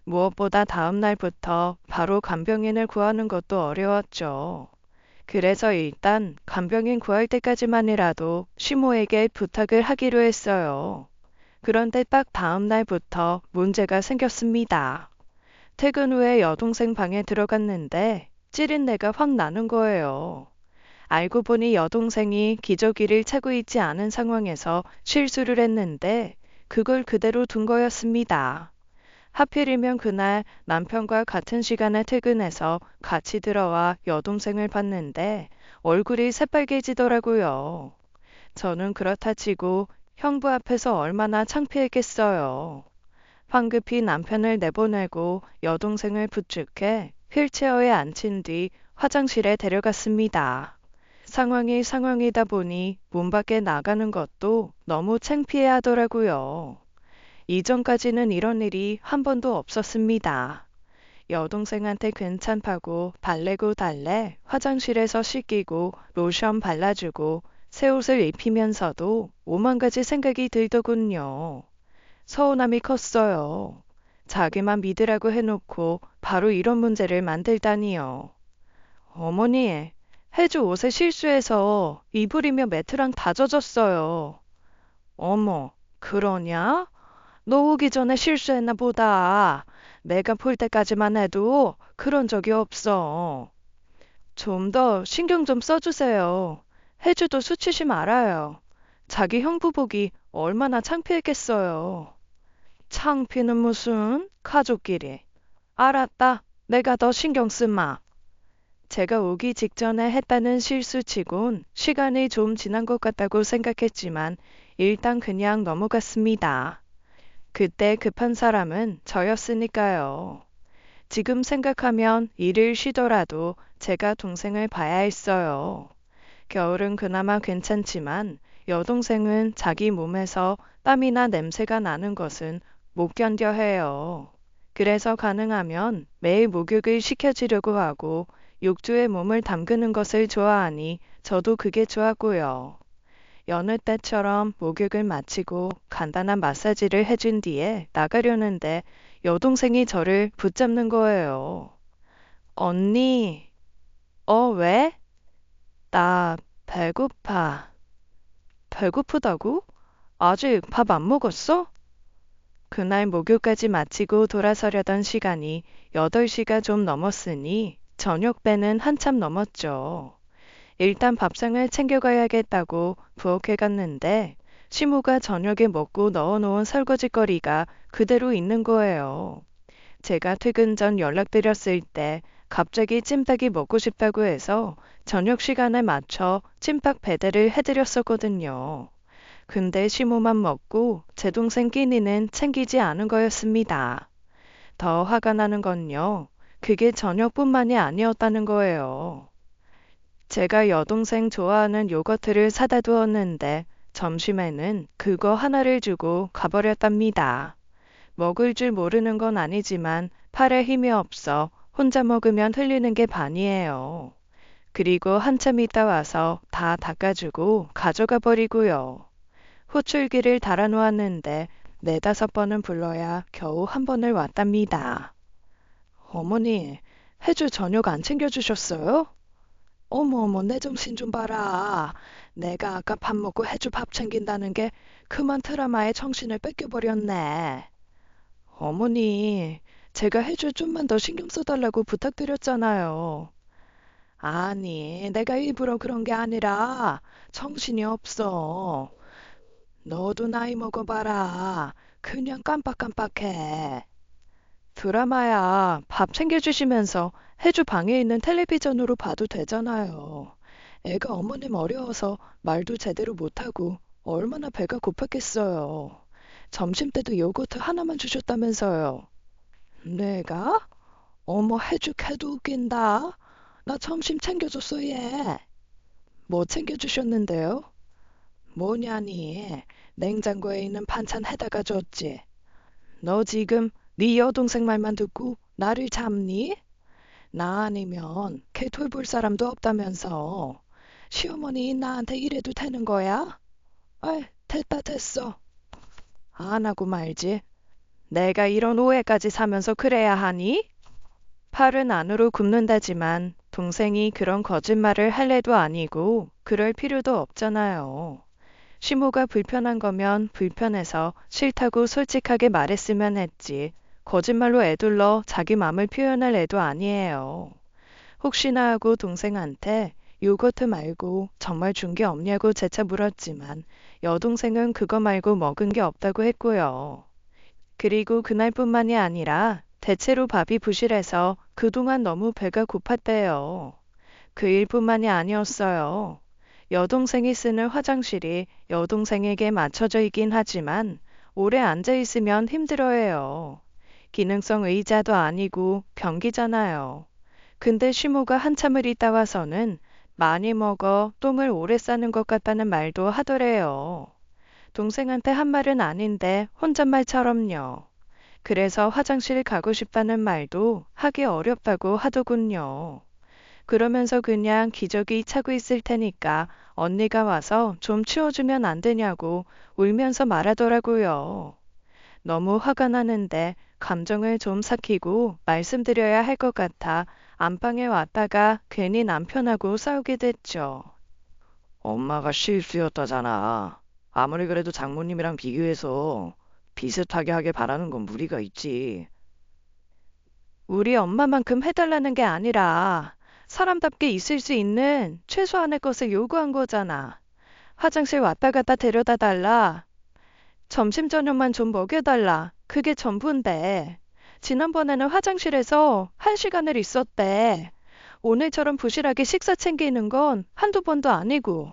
무엇보다 다음 날부터 바로 간병인을 구하는 것도 어려웠죠. 그래서 일단 간병인 구할 때까지만이라도 시모에게 부탁을 하기로 했어요. 그런데 딱 다음 날부터 문제가 생겼습니다. 퇴근 후에 여동생 방에 들어갔는데 찌린내가 확 나는 거예요. 알고 보니 여동생이 기저귀를 차고 있지 않은 상황에서 실수를 했는데 그걸 그대로 둔 거였습니다. 하필이면 그날 남편과 같은 시간에 퇴근해서 같이 들어와 여동생을 봤는데 얼굴이 새빨개지더라고요. 저는 그렇다 치고 형부 앞에서 얼마나 창피했겠어요. 황급히 남편을 내보내고 여동생을 부축해 휠체어에 앉힌 뒤 화장실에 데려갔습니다. 상황이 상황이다 보니 문 밖에 나가는 것도 너무 창피해 하더라고요. 이전까지는 이런 일이 한 번도 없었습니다. 여동생한테 괜찮다고 달래고 달래 화장실에서 씻기고 로션 발라주고 새 옷을 입히면서도 오만 가지 생각이 들더군요. 서운함이 컸어요. 자기만 믿으라고 해놓고 바로 이런 문제를 만들다니요. 어머니, 해주 옷에 실수해서 이불이며 매트랑 다 젖었어요. 어머, 그러냐? 너 오기 전에 실수했나 보다. 내가 볼 때까지만 해도 그런 적이 없어. 좀 더 신경 좀 써주세요. 해주도 수치심 알아요. 자기 형부 보기 얼마나 창피했겠어요. 창피는 무슨 가족끼리. 알았다. 내가 더 신경 쓰마. 제가 오기 직전에 했다는 실수치곤 시간이 좀 지난 것 같다고 생각했지만 일단 그냥 넘어갔습니다. 그때 급한 사람은 저였으니까요. 지금 생각하면 일을 쉬더라도 제가 동생을 봐야 했어요. 겨울은 그나마 괜찮지만 여동생은 자기 몸에서 땀이나 냄새가 나는 것은 못 견뎌 해요. 그래서 가능하면 매일 목욕을 시켜주려고 하고 욕조에 몸을 담그는 것을 좋아하니 저도 그게 좋았고요. 여느 때처럼 목욕을 마치고 간단한 마사지를 해준 뒤에 나가려는데 여동생이 저를 붙잡는 거예요. 언니, 왜? 나 배고파. 배고프다고? 아직 밥 안 먹었어? 그날 목요까지 마치고 돌아서려던 시간이 8시가 좀 넘었으니 저녁 배는 한참 넘었죠. 일단 밥상을 챙겨가야겠다고 부엌에 갔는데 시모가 저녁에 먹고 넣어놓은 설거지거리가 그대로 있는 거예요. 제가 퇴근 전 연락드렸을 때 갑자기 찜닭이 먹고 싶다고 해서 저녁 시간에 맞춰 찜닭 배달을 해드렸었거든요. 근데 시모만 먹고 제 동생 끼니는 챙기지 않은 거였습니다. 더 화가 나는 건요. 그게 저녁뿐만이 아니었다는 거예요. 제가 여동생 좋아하는 요거트를 사다 두었는데 점심에는 그거 하나를 주고 가버렸답니다. 먹을 줄 모르는 건 아니지만 팔에 힘이 없어 혼자 먹으면 흘리는 게 반이에요. 그리고 한참 있다 와서 다 닦아주고 가져가 버리고요. 호출기를 달아놓았는데 4~5번은 불러야 겨우 한 번을 왔답니다. 어머니, 해주 저녁 안 챙겨주셨어요? 어머, 내 정신 좀 봐라. 내가 아까 밥 먹고 해주 밥 챙긴다는 게 그만 트라마의 정신을 뺏겨버렸네. 어머니, 제가 해주 좀만 더 신경 써달라고 부탁드렸잖아요. 아니, 내가 일부러 그런 게 아니라 정신이 없어. 너도 나이 먹어봐라. 그냥 깜빡깜빡해. 드라마야, 밥 챙겨주시면서 해주 방에 있는 텔레비전으로 봐도 되잖아요. 애가 어머님 어려워서 말도 제대로 못하고 얼마나 배가 고팠겠어요. 점심 때도 요거트 하나만 주셨다면서요. 내가? 어머, 해죽해도 웃긴다. 나 점심 챙겨줬어, 얘. 뭐 챙겨주셨는데요? 뭐냐니, 냉장고에 있는 반찬 해다가 줬지. 너 지금 네 여동생 말만 듣고 나를 잡니? 나 아니면 걔 돌볼 사람도 없다면서. 시어머니 나한테 이래도 되는 거야? 아이, 됐어. 안 하고 말지. 내가 이런 오해까지 사면서 그래야 하니? 팔은 안으로 굽는다지만 동생이 그런 거짓말을 할 애도 아니고 그럴 필요도 없잖아요. 시모가 불편한 거면 불편해서 싫다고 솔직하게 말했으면 했지. 거짓말로 애둘러 자기 맘을 표현할 애도 아니에요. 혹시나 하고 동생한테 요거트 말고 정말 준 게 없냐고 재차 물었지만 여동생은 그거 말고 먹은 게 없다고 했고요. 그리고 그날뿐만이 아니라 대체로 밥이 부실해서 그동안 너무 배가 고팠대요. 그 일뿐만이 아니었어요. 여동생이 쓰는 화장실이 여동생에게 맞춰져 있긴 하지만 오래 앉아 있으면 힘들어해요. 기능성 의자도 아니고 변기잖아요. 근데 시모가 한참을 있다 와서는 많이 먹어 똥을 오래 싸는 것 같다는 말도 하더래요. 동생한테 한 말은 아닌데 혼잣말처럼요. 그래서 화장실 가고 싶다는 말도 하기 어렵다고 하더군요. 그러면서 그냥 기저귀 차고 있을 테니까 언니가 와서 좀 치워주면 안 되냐고 울면서 말하더라고요. 너무 화가 나는데 감정을 좀 삭히고 말씀드려야 할 것 같아 안방에 왔다가 괜히 남편하고 싸우게 됐죠. 엄마가 실수였다잖아. 아무리 그래도 장모님이랑 비교해서 비슷하게 하길 바라는 건 무리가 있지. 우리 엄마만큼 해달라는 게 아니라 사람답게 있을 수 있는 최소한의 것을 요구한 거잖아. 화장실 왔다 갔다 데려다 달라. 점심 저녁만 좀 먹여달라. 그게 전부인데. 지난번에는 화장실에서 1시간을 있었대. 오늘처럼 부실하게 식사 챙기는 건 한두 번도 아니고.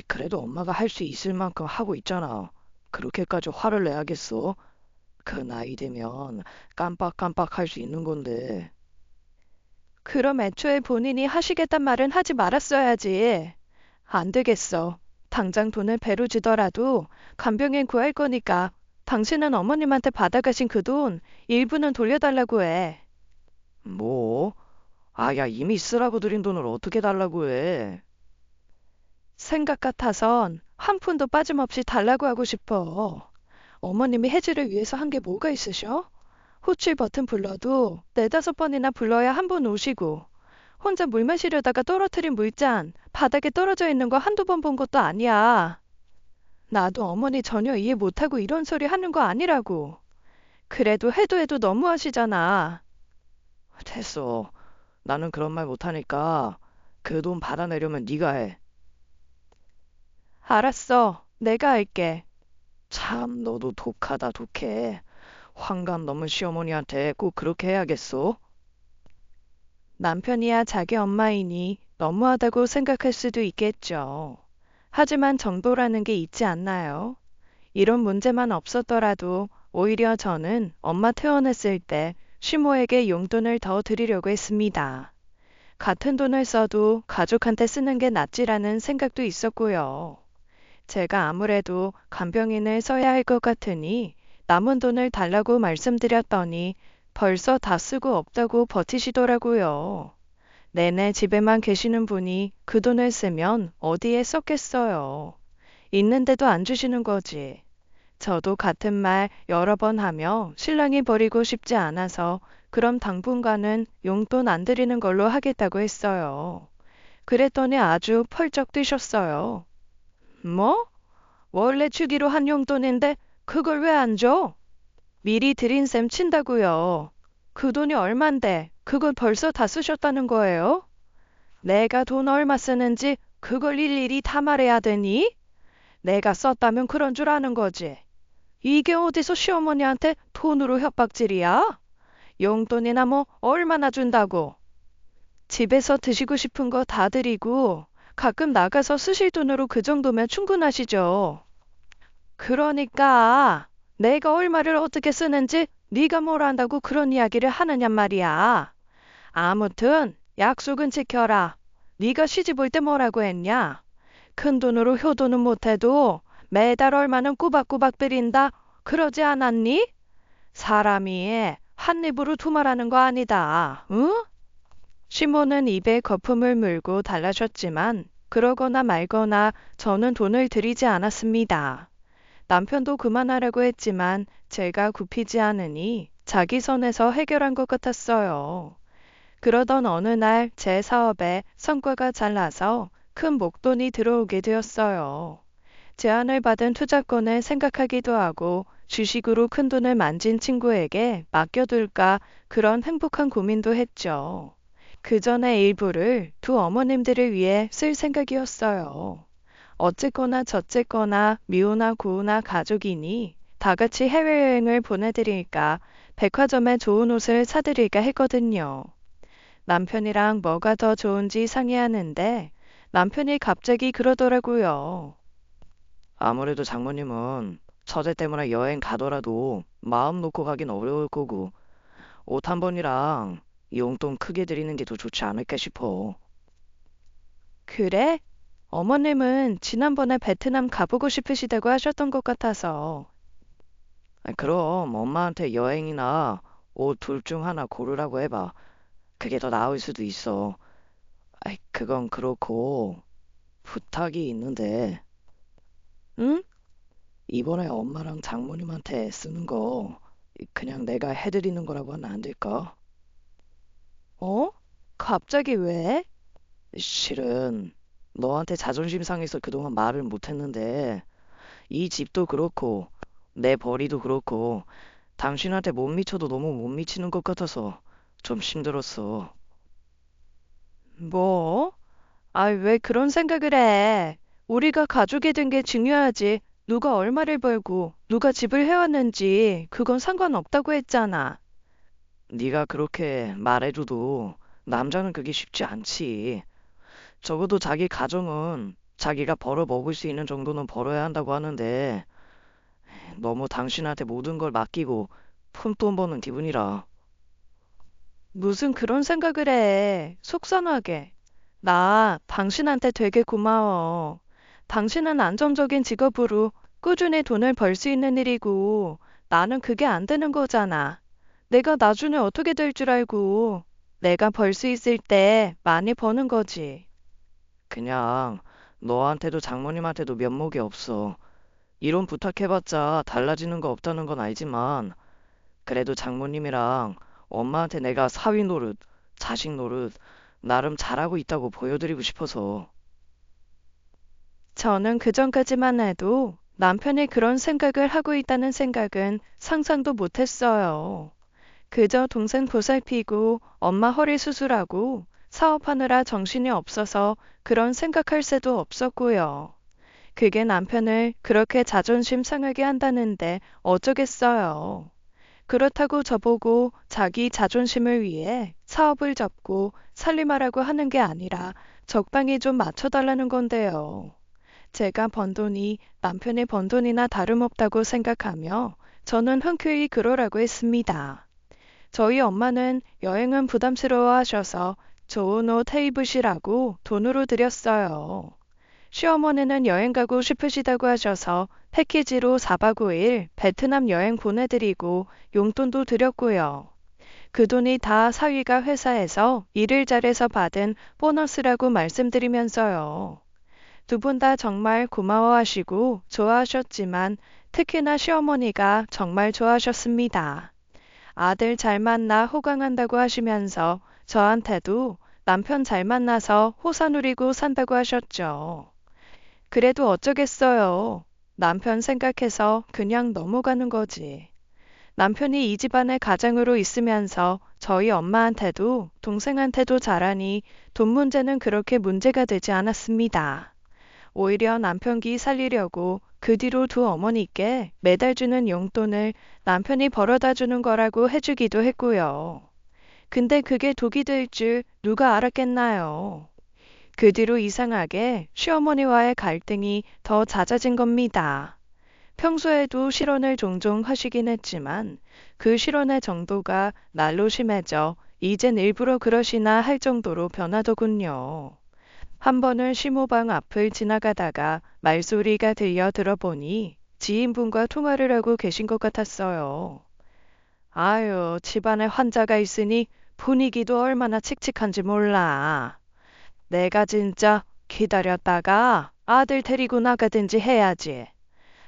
그래도 엄마가 할 수 있을 만큼 하고 있잖아. 그렇게까지 화를 내야겠어? 그 나이 되면 깜빡깜빡 할 수 있는 건데. 그럼 애초에 본인이 하시겠단 말은 하지 말았어야지. 안 되겠어. 당장 돈을 배로 주더라도 간병인 구할 거니까 당신은 어머님한테 받아가신 그 돈 일부는 돌려달라고 해. 뭐? 아, 야, 이미 쓰라고 드린 돈을 어떻게 달라고 해? 생각 같아선 한 푼도 빠짐없이 달라고 하고 싶어. 어머님이 해지를 위해서 한 게 뭐가 있으셔? 호출 버튼 불러도 네다섯 번이나 불러야 한 번 오시고 혼자 물 마시려다가 떨어뜨린 물잔 바닥에 떨어져 있는 거 한두 번 본 것도 아니야. 나도 어머니 전혀 이해 못하고 이런 소리 하는 거 아니라고. 그래도 해도 너무 하시잖아. 됐어. 나는 그런 말 못하니까 그 돈 받아내려면 네가 해. 알았어. 내가 할게. 참, 너도 독하다, 독해. 환감 넘은 시어머니한테 꼭 그렇게 해야겠어? 남편이야 자기 엄마이니 너무하다고 생각할 수도 있겠죠. 하지만 정도라는 게 있지 않나요? 이런 문제만 없었더라도 오히려 저는 엄마 퇴원했을 때 시모에게 용돈을 더 드리려고 했습니다. 같은 돈을 써도 가족한테 쓰는 게 낫지라는 생각도 있었고요. 제가 아무래도 간병인을 써야 할 것 같으니 남은 돈을 달라고 말씀드렸더니 벌써 다 쓰고 없다고 버티시더라고요. 내내 집에만 계시는 분이 그 돈을 쓰면 어디에 썼겠어요. 있는데도 안 주시는 거지. 저도 같은 말 여러 번 하며 신랑이 버리고 싶지 않아서 그럼 당분간은 용돈 안 드리는 걸로 하겠다고 했어요. 그랬더니 아주 펄쩍 뛰셨어요. 뭐? 원래 주기로 한 용돈인데 그걸 왜 안 줘? 미리 드린 셈 친다고요. 그 돈이 얼만데 그걸 벌써 다 쓰셨다는 거예요? 내가 돈 얼마 쓰는지 그걸 일일이 다 말해야 되니? 내가 썼다면 그런 줄 아는 거지. 이게 어디서 시어머니한테 돈으로 협박질이야? 용돈이나 뭐 얼마나 준다고. 집에서 드시고 싶은 거 다 드리고 가끔 나가서 쓰실 돈으로 그 정도면 충분하시죠. 그러니까 내가 얼마를 어떻게 쓰는지 네가 뭘 안다고 그런 이야기를 하느냔 말이야. 아무튼 약속은 지켜라. 네가 시집 올 때 뭐라고 했냐? 큰 돈으로 효도는 못해도 매달 얼마는 꼬박꼬박 드린다. 그러지 않았니? 사람이 한 입으로 두말하는 거 아니다. 응? 시몬은 입에 거품을 물고 달라졌지만 그러거나 말거나 저는 돈을 드리지 않았습니다. 남편도 그만하라고 했지만 제가 굽히지 않으니 자기 선에서 해결한 것 같았어요. 그러던 어느 날 제 사업에 성과가 잘 나서 큰 목돈이 들어오게 되었어요. 제안을 받은 투자권을 생각하기도 하고 주식으로 큰 돈을 만진 친구에게 맡겨둘까 그런 행복한 고민도 했죠. 그 전에 일부를 두 어머님들을 위해 쓸 생각이었어요. 어쨌거나 저쨌거나 미우나 고우나 가족이니 다 같이 해외여행을 보내드릴까 백화점에 좋은 옷을 사드릴까 했거든요. 남편이랑 뭐가 더 좋은지 상의하는데 남편이 갑자기 그러더라고요. 아무래도 장모님은 처제 때문에 여행 가더라도 마음 놓고 가긴 어려울 거고 옷 한 번이랑 용돈 크게 드리는 게 더 좋지 않을까 싶어. 그래? 어머님은 지난번에 베트남 가보고 싶으시다고 하셨던 것 같아서. 그럼 엄마한테 여행이나 옷 둘 중 하나 고르라고 해봐. 그게 더 나을 수도 있어. 그건 그렇고 부탁이 있는데 응? 이번에 엄마랑 장모님한테 쓰는 거 그냥 내가 해드리는 거라고 하면 안 될까? 어? 갑자기 왜? 실은 너한테 자존심 상해서 그동안 말을 못했는데 이 집도 그렇고 내 벌이도 그렇고 당신한테 못 미쳐도 너무 못 미치는 것 같아서 좀 힘들었어. 뭐? 왜 그런 생각을 해? 우리가 가족이 된 게 중요하지. 누가 얼마를 벌고 누가 집을 해왔는지 그건 상관없다고 했잖아. 네가 그렇게 말해줘도 남자는 그게 쉽지 않지. 적어도 자기 가정은 자기가 벌어 먹을 수 있는 정도는 벌어야 한다고 하는데 너무 당신한테 모든 걸 맡기고 푼돈 버는 기분이라. 무슨 그런 생각을 해. 속상하게. 나 당신한테 되게 고마워. 당신은 안정적인 직업으로 꾸준히 돈을 벌 수 있는 일이고 나는 그게 안 되는 거잖아. 내가 나중에 어떻게 될 줄 알고 내가 벌 수 있을 때 많이 버는 거지. 그냥 너한테도 장모님한테도 면목이 없어. 이런 부탁해봤자 달라지는 거 없다는 건 알지만 그래도 장모님이랑 엄마한테 내가 사위 노릇, 자식 노릇 나름 잘하고 있다고 보여드리고 싶어서. 저는 그전까지만 해도 남편이 그런 생각을 하고 있다는 생각은 상상도 못했어요. 그저 동생 보살피고 엄마 허리 수술하고 사업하느라 정신이 없어서 그런 생각할 새도 없었고요. 그게 남편을 그렇게 자존심 상하게 한다는데 어쩌겠어요. 그렇다고 저보고 자기 자존심을 위해 사업을 접고 살림하라고 하는 게 아니라 적당히 좀 맞춰달라는 건데요. 제가 번 돈이 남편의 번 돈이나 다름없다고 생각하며 저는 흔쾌히 그러라고 했습니다. 저희 엄마는 여행은 부담스러워 하셔서 좋은 옷 입으시라고 돈으로 드렸어요. 시어머니는 여행 가고 싶으시다고 하셔서 패키지로 4박 5일 베트남 여행 보내드리고 용돈도 드렸고요. 그 돈이 다 사위가 회사에서 일을 잘해서 받은 보너스라고 말씀드리면서요. 두 분 다 정말 고마워하시고 좋아하셨지만 특히나 시어머니가 정말 좋아하셨습니다. 아들 잘 만나 호강한다고 하시면서 저한테도 남편 잘 만나서 호사 누리고 산다고 하셨죠. 그래도 어쩌겠어요. 남편 생각해서 그냥 넘어가는 거지. 남편이 이 집안의 가장으로 있으면서 저희 엄마한테도 동생한테도 잘하니 돈 문제는 그렇게 문제가 되지 않았습니다. 오히려 남편 기 살리려고 그 뒤로 두 어머니께 매달 주는 용돈을 남편이 벌어다 주는 거라고 해주기도 했고요. 근데 그게 독이 될 줄 누가 알았겠나요? 그 뒤로 이상하게 시어머니와의 갈등이 더 잦아진 겁니다. 평소에도 실언을 종종 하시긴 했지만 그 실언의 정도가 날로 심해져 이젠 일부러 그러시나 할 정도로 변하더군요. 한 번은 시모방 앞을 지나가다가 말소리가 들려 들어보니 지인분과 통화를 하고 계신 것 같았어요. 아유, 집안에 환자가 있으니 분위기도 얼마나 칙칙한지 몰라. 내가 진짜 기다렸다가 아들 데리고 나가든지 해야지.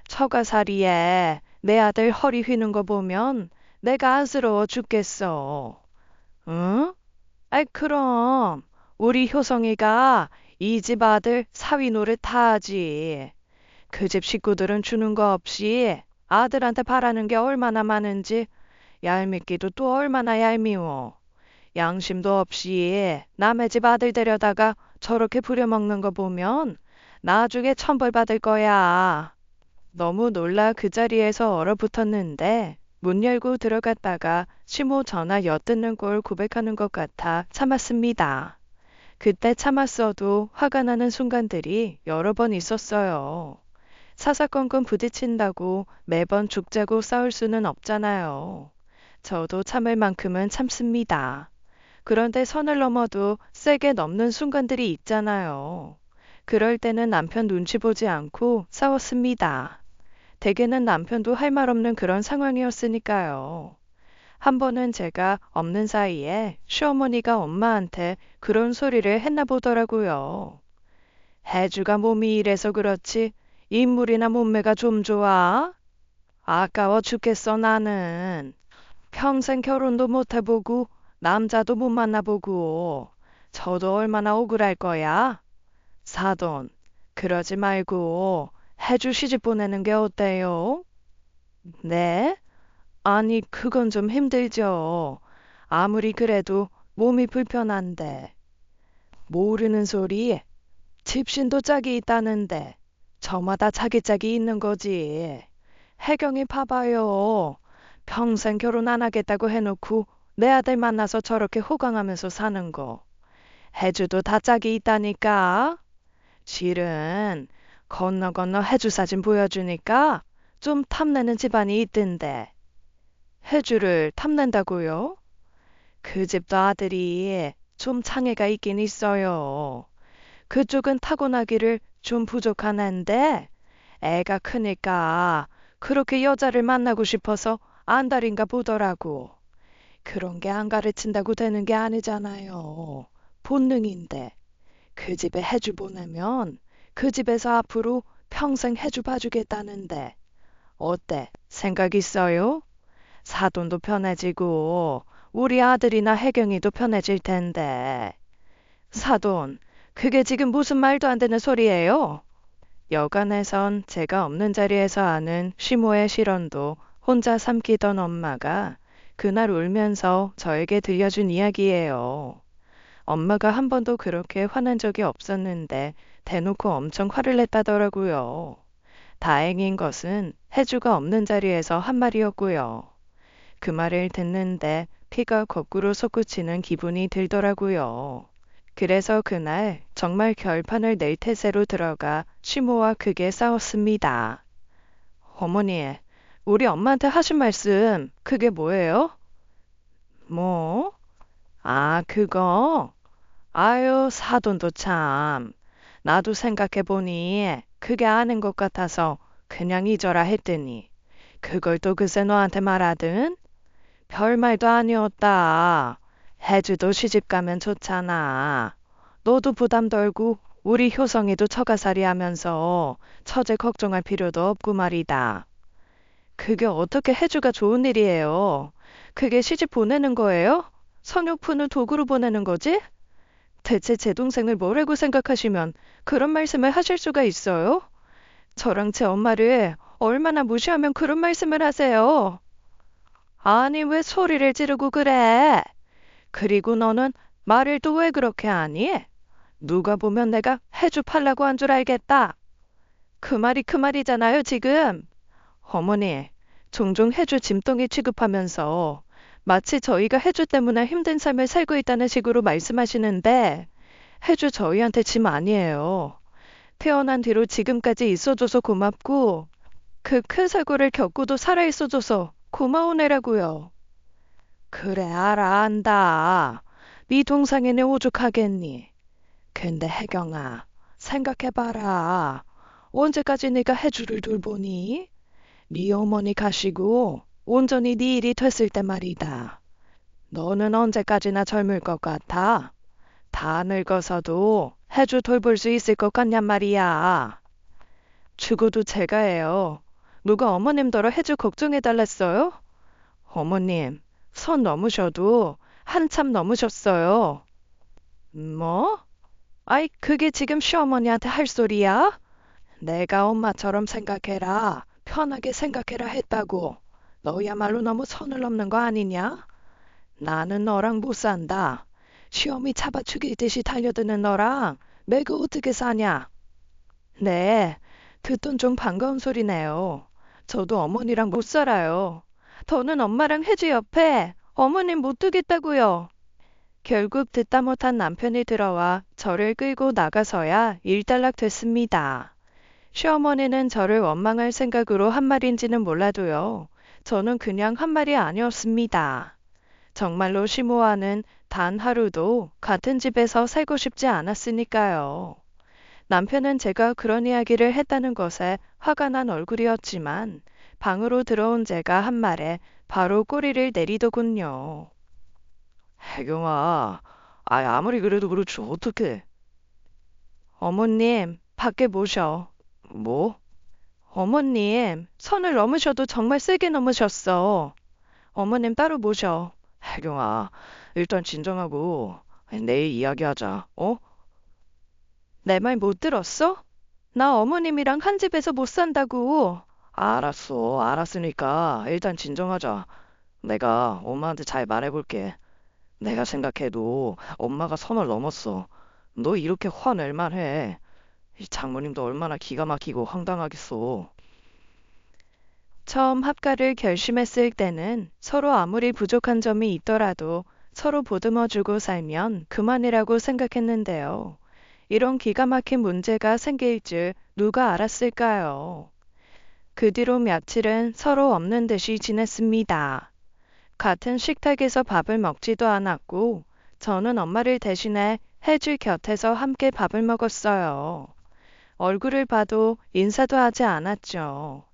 처가살이에 내 아들 허리 휘는 거 보면 내가 안쓰러워 죽겠어. 응? 아이, 그럼 우리 효성이가 이 집 아들 사위 노릇 다 하지. 그 집 식구들은 주는 거 없이 아들한테 바라는 게 얼마나 많은지 얄밉기도 또 얼마나 얄미워. 양심도 없이 남의 집 아들 데려다가 저렇게 부려먹는 거 보면 나중에 천벌 받을 거야. 너무 놀라 그 자리에서 얼어붙었는데 문 열고 들어갔다가 시모 전화 엿듣는 꼴 고백하는 것 같아 참았습니다. 그때 참았어도 화가 나는 순간들이 여러 번 있었어요. 사사건건 부딪힌다고 매번 죽자고 싸울 수는 없잖아요. 저도 참을 만큼은 참습니다. 그런데 선을 넘어도 세게 넘는 순간들이 있잖아요. 그럴 때는 남편 눈치 보지 않고 싸웠습니다. 대개는 남편도 할 말 없는 그런 상황이었으니까요. 한 번은 제가 없는 사이에 시어머니가 엄마한테 그런 소리를 했나 보더라고요. 해주가 몸이 이래서 그렇지 인물이나 몸매가 좀 좋아? 아까워 죽겠어 나는. 평생 결혼도 못 해보고 남자도 못 만나보고 저도 얼마나 억울할 거야? 사돈, 그러지 말고 해주 시집 보내는 게 어때요? 네? 아니, 그건 좀 힘들죠. 아무리 그래도 몸이 불편한데. 모르는 소리. 집신도 짝이 있다는데 저마다 자기 짝이 있는 거지. 혜경이 봐봐요. 평생 결혼 안 하겠다고 해놓고 내 아들 만나서 저렇게 호강하면서 사는 거. 해주도 다 짝이 있다니까. 실은 건너 건너 해주 사진 보여주니까 좀 탐내는 집안이 있던데. 해주를 탐낸다고요? 그 집도 아들이 좀 장애가 있긴 있어요. 그쪽은 타고나기를 좀 부족한 앤데 애가 크니까 그렇게 여자를 만나고 싶어서 안달인가 보더라고. 그런 게 안 가르친다고 되는 게 아니잖아요. 본능인데. 그 집에 해주 보내면 그 집에서 앞으로 평생 해주 봐주겠다는데. 어때? 생각 있어요? 사돈도 편해지고 우리 아들이나 혜경이도 편해질 텐데. 사돈, 그게 지금 무슨 말도 안 되는 소리예요? 여간에선 제가 없는 자리에서 아는 시모의 실언도 혼자 삼키던 엄마가 그날 울면서 저에게 들려준 이야기예요. 엄마가 한 번도 그렇게 화난 적이 없었는데 대놓고 엄청 화를 냈다더라고요. 다행인 것은 해주가 없는 자리에서 한 말이었고요. 그 말을 듣는데 피가 거꾸로 솟구치는 기분이 들더라고요. 그래서 그날 정말 결판을 낼 태세로 들어가 시모와 크게 싸웠습니다. 어머니, 우리 엄마한테 하신 말씀 그게 뭐예요? 뭐? 아, 그거? 아유, 사돈도 참. 나도 생각해보니 그게 아는 것 같아서 그냥 잊어라 했더니 그걸 또 그새 너한테 말하든? 별말도 아니었다. 해주도 시집가면 좋잖아. 너도 부담 덜고 우리 효성이도 처가살이 하면서 처제 걱정할 필요도 없고 말이다. 그게 어떻게 해주가 좋은 일이에요? 그게 시집 보내는 거예요? 성욕 푸는 도구로 보내는 거지? 대체 제 동생을 뭐라고 생각하시면 그런 말씀을 하실 수가 있어요? 저랑 제 엄마를 얼마나 무시하면 그런 말씀을 하세요? 아니, 왜 소리를 지르고 그래? 그리고 너는 말을 또 왜 그렇게 하니? 누가 보면 내가 해주 팔라고 한 줄 알겠다. 그 말이 그 말이잖아요, 지금. 어머니, 종종 해주 짐덩이 취급하면서 마치 저희가 해주 때문에 힘든 삶을 살고 있다는 식으로 말씀하시는데 해주 저희한테 짐 아니에요. 태어난 뒤로 지금까지 있어줘서 고맙고 그 큰 사고를 겪고도 살아있어줘서 고마운 애라고요. 그래 알아 안다. 네 동상이네 오죽하겠니. 근데 혜경아 생각해봐라. 언제까지 네가 해주를 돌보니? 네 어머니 가시고 온전히 네 일이 됐을 때 말이다. 너는 언제까지나 젊을 것 같아? 다 늙어서도 해주 돌볼 수 있을 것 같냔 말이야. 죽어도 제가 해요. 누가 어머님더러 해주 걱정해달랬어요? 어머님, 선 넘으셔도 한참 넘으셨어요. 뭐? 아이, 그게 지금 시어머니한테 할 소리야? 내가 엄마처럼 생각해라. 편하게 생각해라 했다고. 너야말로 너무 선을 넘는 거 아니냐? 나는 너랑 못 산다. 시험이 잡아 죽이듯이 달려드는 너랑 내가 어떻게 사냐? 네, 듣던 좀 반가운 소리네요. 저도 어머니랑 못 살아요. 더는 엄마랑 혜주 옆에 어머님 못 두겠다고요. 결국 듣다 못한 남편이 들어와 저를 끌고 나가서야 일단락됐습니다. 시어머니는 저를 원망할 생각으로 한 말인지는 몰라도요. 저는 그냥 한 말이 아니었습니다. 정말로 시모와는 단 하루도 같은 집에서 살고 싶지 않았으니까요. 남편은 제가 그런 이야기를 했다는 것에 화가 난 얼굴이었지만 방으로 들어온 제가 한 말에 바로 꼬리를 내리더군요. 혜경아, 아무리 그래도 그렇지, 어떡해. 어머님, 밖에 모셔. 뭐? 어머님, 선을 넘으셔도 정말 세게 넘으셨어. 어머님 따로 모셔. 혜경아, 일단 진정하고 내일 이야기하자, 어? 내 말 못 들었어? 나 어머님이랑 한 집에서 못 산다고. 알았어, 알았으니까 일단 진정하자. 내가 엄마한테 잘 말해볼게. 내가 생각해도 엄마가 선을 넘었어. 너 이렇게 화낼 만해. 이 장모님도 얼마나 기가 막히고 황당하겠어. 처음 합가를 결심했을 때는 서로 아무리 부족한 점이 있더라도 서로 보듬어주고 살면 그만이라고 생각했는데요. 이런 기가 막힌 문제가 생길 줄 누가 알았을까요? 그 뒤로 며칠은 서로 없는 듯이 지냈습니다. 같은 식탁에서 밥을 먹지도 않았고, 저는 엄마를 대신해 해주 곁에서 함께 밥을 먹었어요. 얼굴을 봐도 인사도 하지 않았죠.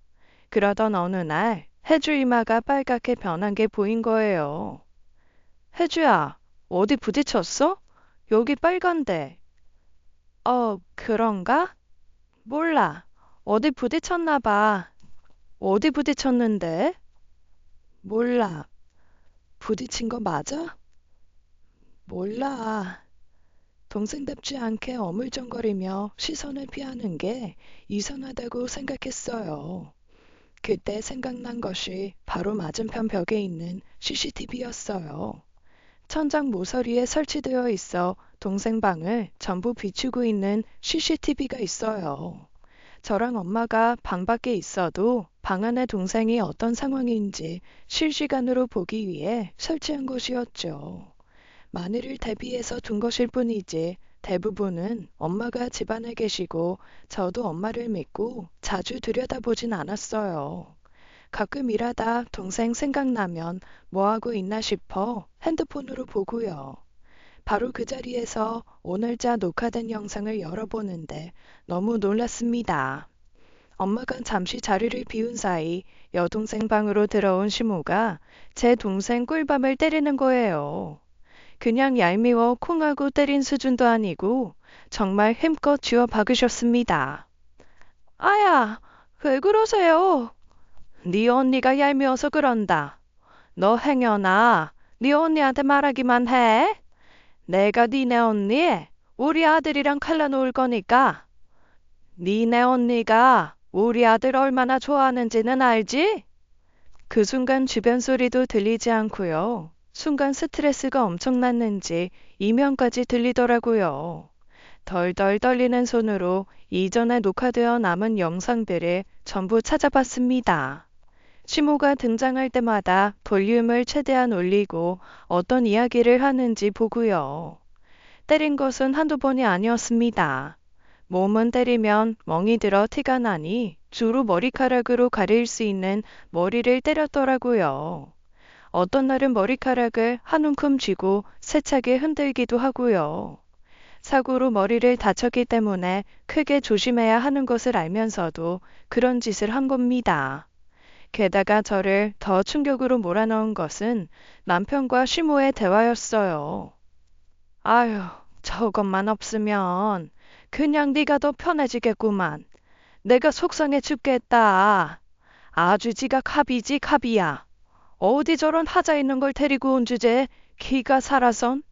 그러던 어느 날, 해주 이마가 빨갛게 변한 게 보인 거예요. 해주야, 어디 부딪혔어? 여기 빨간데. 그런가? 몰라. 어디 부딪혔나 봐. 어디 부딪혔는데? 몰라. 부딪힌 거 맞아? 몰라. 동생답지 않게 어물쩡거리며 시선을 피하는 게 이상하다고 생각했어요. 그때 생각난 것이 바로 맞은편 벽에 있는 CCTV였어요. 천장 모서리에 설치되어 있어 동생 방을 전부 비추고 있는 CCTV가 있어요. 저랑 엄마가 방 밖에 있어도 방 안에 동생이 어떤 상황인지 실시간으로 보기 위해 설치한 곳이었죠. 만일을 대비해서 둔 것일 뿐이지 대부분은 엄마가 집안에 계시고 저도 엄마를 믿고 자주 들여다보진 않았어요. 가끔 일하다 동생 생각나면 뭐하고 있나 싶어 핸드폰으로 보고요. 바로 그 자리에서 오늘자 녹화된 영상을 열어보는데 너무 놀랐습니다. 엄마가 잠시 자리를 비운 사이 여동생 방으로 들어온 시모가 제 동생 꿀밤을 때리는 거예요. 그냥 얄미워 콩하고 때린 수준도 아니고 정말 힘껏 쥐어 박으셨습니다. 아야, 왜 그러세요? 네 언니가 얄미워서 그런다. 너 행여나 네 언니한테 말하기만 해. 내가 니네 언니 우리 아들이랑 갈라놓을 거니까. 니네 언니가 우리 아들 얼마나 좋아하는지는 알지? 그 순간 주변 소리도 들리지 않고요. 순간 스트레스가 엄청났는지 이명까지 들리더라고요. 덜덜 떨리는 손으로 이전에 녹화되어 남은 영상들을 전부 찾아봤습니다. 시모가 등장할 때마다 볼륨을 최대한 올리고 어떤 이야기를 하는지 보고요. 때린 것은 한두 번이 아니었습니다. 몸은 때리면 멍이 들어 티가 나니 주로 머리카락으로 가릴 수 있는 머리를 때렸더라고요. 어떤 날은 머리카락을 한 움큼 쥐고 세차게 흔들기도 하고요. 사고로 머리를 다쳤기 때문에 크게 조심해야 하는 것을 알면서도 그런 짓을 한 겁니다. 게다가 저를 더 충격으로 몰아넣은 것은 남편과 시모의 대화였어요. 아휴, 저것만 없으면 그냥 네가 더 편해지겠구만. 내가 속상해 죽겠다. 아주 지가 갑이지 갑이야. 어디 저런 하자 있는 걸 데리고 온 주제에 기가 살아선?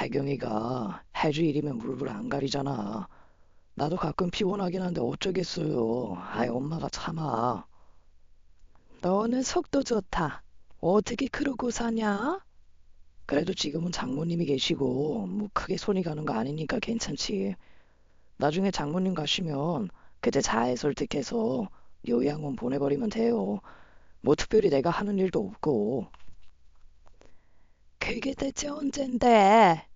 혜경이가 해주 일이면 물불 안 가리잖아. 나도 가끔 피곤하긴 한데 어쩌겠어요. 아이, 엄마가 참아. 너는 속도 좋다. 어떻게 그러고 사냐? 그래도 지금은 장모님이 계시고 뭐 크게 손이 가는 거 아니니까 괜찮지. 나중에 장모님 가시면 그때 잘 설득해서 요양원 보내버리면 돼요. 뭐 특별히 내가 하는 일도 없고. 그게 대체 언젠데?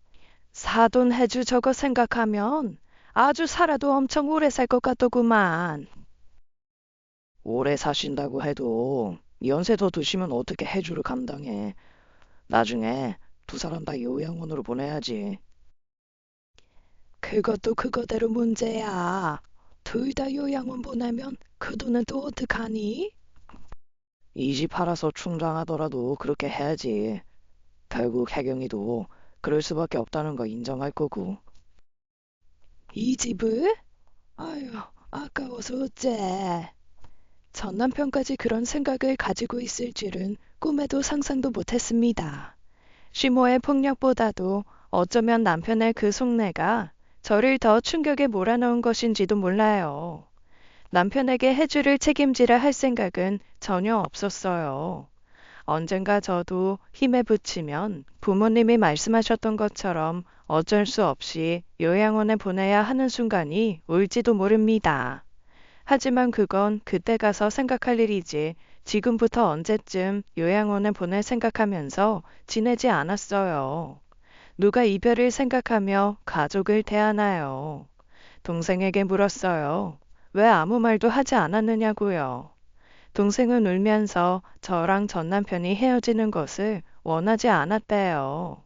사돈 해주 저거 생각하면 아주 살아도 엄청 오래 살 것 같더구만. 오래 사신다고 해도 연세 더 드시면 어떻게 해주를 감당해. 나중에 두 사람 다 요양원으로 보내야지. 그것도 그거대로 문제야. 둘 다 요양원 보내면 그 돈은 또 어떡하니? 이 집 팔아서 충당하더라도 그렇게 해야지. 결국 혜경이도 그럴 수밖에 없다는 거 인정할 거고. 이 집을? 아유, 아까워서 어째. 전 남편까지 그런 생각을 가지고 있을 줄은 꿈에도 상상도 못했습니다. 시모의 폭력보다도 어쩌면 남편의 그 속내가 저를 더 충격에 몰아넣은 것인지도 몰라요. 남편에게 해주를 책임지라 할 생각은 전혀 없었어요. 언젠가 저도 힘에 부치면 부모님이 말씀하셨던 것처럼 어쩔 수 없이 요양원에 보내야 하는 순간이 올지도 모릅니다. 하지만 그건 그때 가서 생각할 일이지 지금부터 언제쯤 요양원에 보낼 생각하면서 지내지 않았어요. 누가 이별을 생각하며 가족을 대하나요? 동생에게 물었어요. 왜 아무 말도 하지 않았느냐고요. 동생은 울면서 저랑 전 남편이 헤어지는 것을 원하지 않았대요.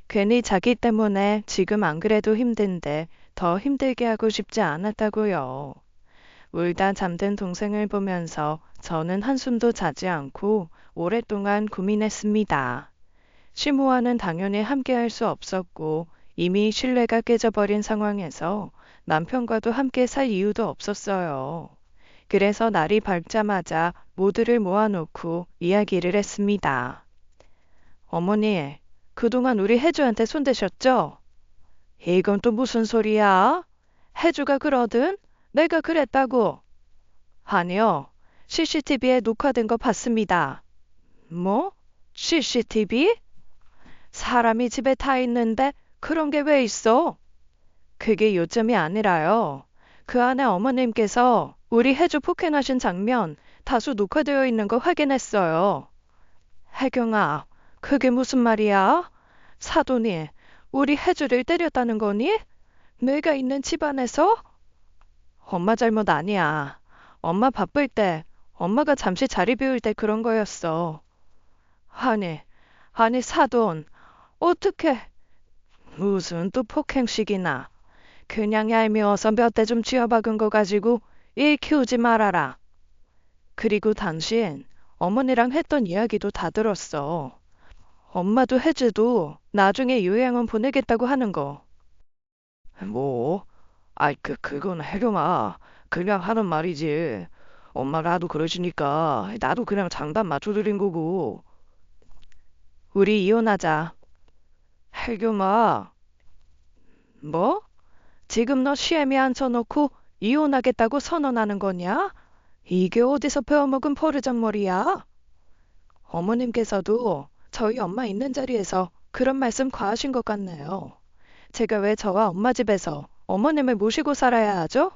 괜히 자기 때문에 지금 안 그래도 힘든데 더 힘들게 하고 싶지 않았다고요. 울다 잠든 동생을 보면서 저는 한숨도 자지 않고 오랫동안 고민했습니다. 시모와는 당연히 함께할 수 없었고 이미 신뢰가 깨져버린 상황에서 남편과도 함께 살 이유도 없었어요. 그래서 날이 밝자마자 모두를 모아놓고 이야기를 했습니다. 어머니, 그동안 우리 혜주한테 손대셨죠? 이건 또 무슨 소리야? 혜주가 그러든 내가 그랬다고. 아니요. CCTV에 녹화된 거 봤습니다. 뭐? CCTV? 사람이 집에 다 있는데 그런 게 왜 있어? 그게 요점이 아니라요. 그 안에 어머님께서 우리 혜주 폭행하신 장면 다수 녹화되어 있는 거 확인했어요. 혜경아, 그게 무슨 말이야? 사돈이 우리 혜주를 때렸다는 거니? 내가 있는 집안에서? 엄마 잘못 아니야. 엄마 바쁠 때, 엄마가 잠시 자리 비울 때 그런 거였어. 아니, 사돈, 어떻게, 무슨 또 폭행식이나. 그냥 얄미워서 몇 대 좀 쥐어박은 거 가지고 일 키우지 말아라. 그리고 당신, 어머니랑 했던 이야기도 다 들었어. 엄마도 혜주도 나중에 요양원 보내겠다고 하는 거. 뭐? 아이, 그건 혜경아. 그냥 하는 말이지. 엄마가 하도 그러시니까 나도 그냥 장단 맞춰드린 거고. 우리 이혼하자. 혜경아, 뭐? 지금 너 시애미 앉혀놓고 이혼하겠다고 선언하는 거냐? 이게 어디서 배워먹은 버르장머리야? 어머님께서도 저희 엄마 있는 자리에서 그런 말씀 과하신 것 같네요. 제가 왜 저와 엄마 집에서 어머님을 모시고 살아야 하죠?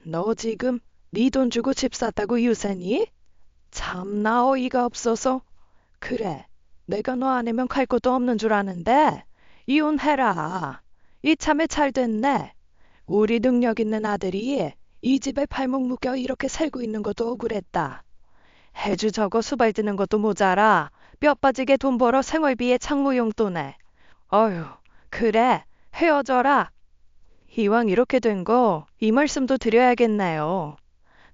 너 지금 네 돈 주고 집 샀다고 유세니? 참나 어이가 없어서. 그래, 내가 너 아니면 갈 곳도 없는 줄 아는데 이혼해라. 이참에 잘 됐네. 우리 능력 있는 아들이 이 집에 발목 묶여 이렇게 살고 있는 것도 억울했다. 해주 저거 수발 드는 것도 모자라 뼈 빠지게 돈 벌어 생활비에 창모 용돈에. 어휴, 그래, 헤어져라. 이왕 이렇게 된 거 이 말씀도 드려야겠네요.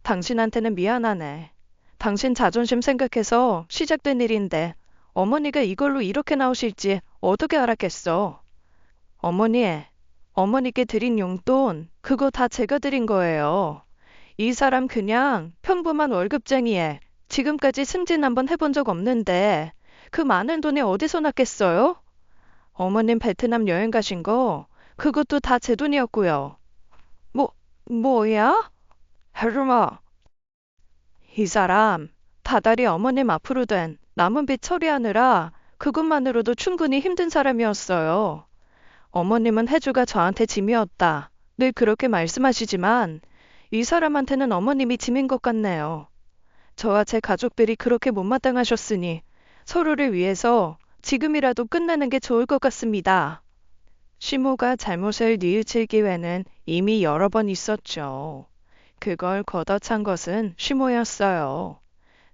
당신한테는 미안하네. 당신 자존심 생각해서 시작된 일인데 어머니가 이걸로 이렇게 나오실지 어떻게 알았겠어. 어머니, 어머니께 드린 용돈 그거 다 제가 드린 거예요. 이 사람 그냥 평범한 월급쟁이에 지금까지 승진 한번 해본 적 없는데 그 많은 돈이 어디서 났겠어요? 어머님 베트남 여행 가신 거 그것도 다 제 돈이었고요. 뭐야? 헤르마. 이 사람 다달이 어머님 앞으로 된 남은 빚 처리하느라 그것만으로도 충분히 힘든 사람이었어요. 어머님은 해주가 저한테 짐이었다. 늘 그렇게 말씀하시지만 이 사람한테는 어머님이 짐인 것 같네요. 저와 제 가족들이 그렇게 못마땅하셨으니 서로를 위해서 지금이라도 끝내는 게 좋을 것 같습니다. 시모가 잘못을 뉘우칠 기회는 이미 여러 번 있었죠. 그걸 걷어찬 것은 시모였어요.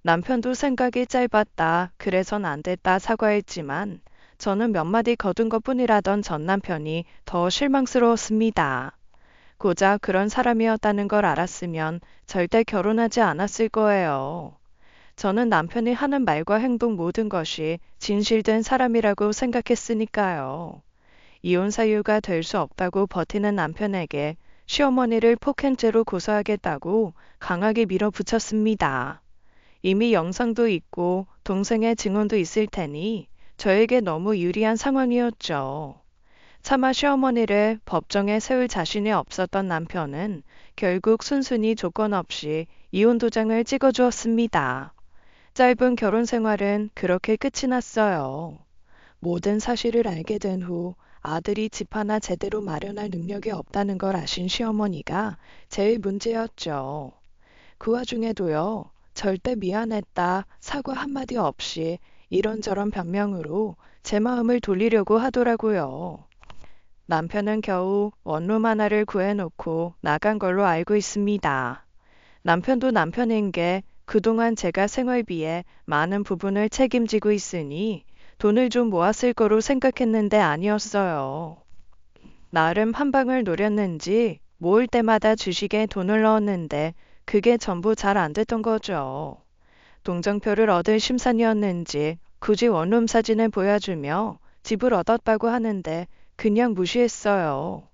남편도 생각이 짧았다, 그래선 안 됐다 사과했지만 저는 몇 마디 거둔 것뿐이라던 전 남편이 더 실망스러웠습니다. 고작 그런 사람이었다는 걸 알았으면 절대 결혼하지 않았을 거예요. 저는 남편이 하는 말과 행동 모든 것이 진실된 사람이라고 생각했으니까요. 이혼 사유가 될 수 없다고 버티는 남편에게 시어머니를 폭행죄로 고소하겠다고 강하게 밀어붙였습니다. 이미 영상도 있고 동생의 증언도 있을 테니 저에게 너무 유리한 상황이었죠. 차마 시어머니를 법정에 세울 자신이 없었던 남편은 결국 순순히 조건 없이 이혼 도장을 찍어주었습니다. 짧은 결혼 생활은 그렇게 끝이 났어요. 모든 사실을 알게 된 후 아들이 집 하나 제대로 마련할 능력이 없다는 걸 아신 시어머니가 제일 문제였죠. 그 와중에도요, 절대 미안했다, 사과 한마디 없이 이런저런 변명으로 제 마음을 돌리려고 하더라고요. 남편은 겨우 원룸 하나를 구해놓고 나간 걸로 알고 있습니다. 남편도 남편인 게 그동안 제가 생활비에 많은 부분을 책임지고 있으니 돈을 좀 모았을 거로 생각했는데 아니었어요. 나름 한 방을 노렸는지 모을 때마다 주식에 돈을 넣었는데 그게 전부 잘 안 됐던 거죠. 동정표를 얻을 심산이었는지 굳이 원룸 사진을 보여주며 집을 얻었다고 하는데 그냥 무시했어요.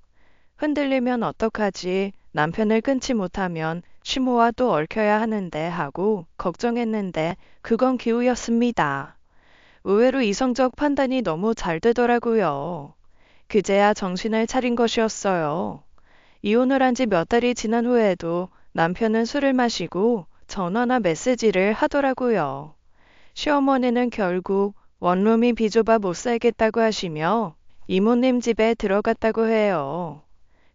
흔들리면 어떡하지? 남편을 끊지 못하면 시모와 또 얽혀야 하는데 하고 걱정했는데 그건 기우였습니다. 의외로 이성적 판단이 너무 잘 되더라고요. 그제야 정신을 차린 것이었어요. 이혼을 한 지 몇 달이 지난 후에도 남편은 술을 마시고 전화나 메시지를 하더라고요. 시어머니는 결국 원룸이 비좁아 못 살겠다고 하시며 이모님 집에 들어갔다고 해요.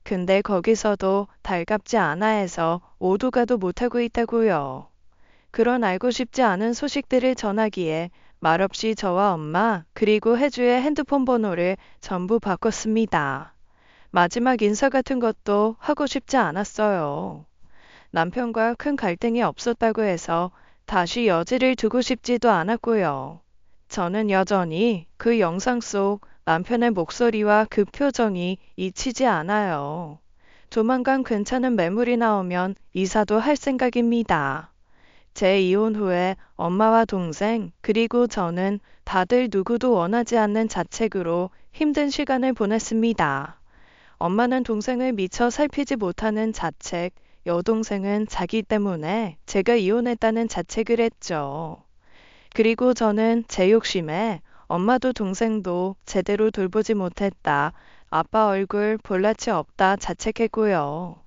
근데 거기서도 달갑지 않아 해서 오도 가도 못하고 있다고요. 그런 알고 싶지 않은 소식들을 전하기에 말없이 저와 엄마 그리고 혜주의 핸드폰 번호를 전부 바꿨습니다. 마지막 인사 같은 것도 하고 싶지 않았어요. 남편과 큰 갈등이 없었다고 해서 다시 여지를 두고 싶지도 않았고요. 저는 여전히 그 영상 속 남편의 목소리와 그 표정이 잊히지 않아요. 조만간 괜찮은 매물이 나오면 이사도 할 생각입니다. 제 이혼 후에 엄마와 동생 그리고 저는 다들 누구도 원하지 않는 자책으로 힘든 시간을 보냈습니다. 엄마는 동생을 미처 살피지 못하는 자책, 여동생은 자기 때문에 제가 이혼했다는 자책을 했죠. 그리고 저는 제 욕심에 엄마도 동생도 제대로 돌보지 못했다. 아빠 얼굴 볼 낯이 없다 자책했고요.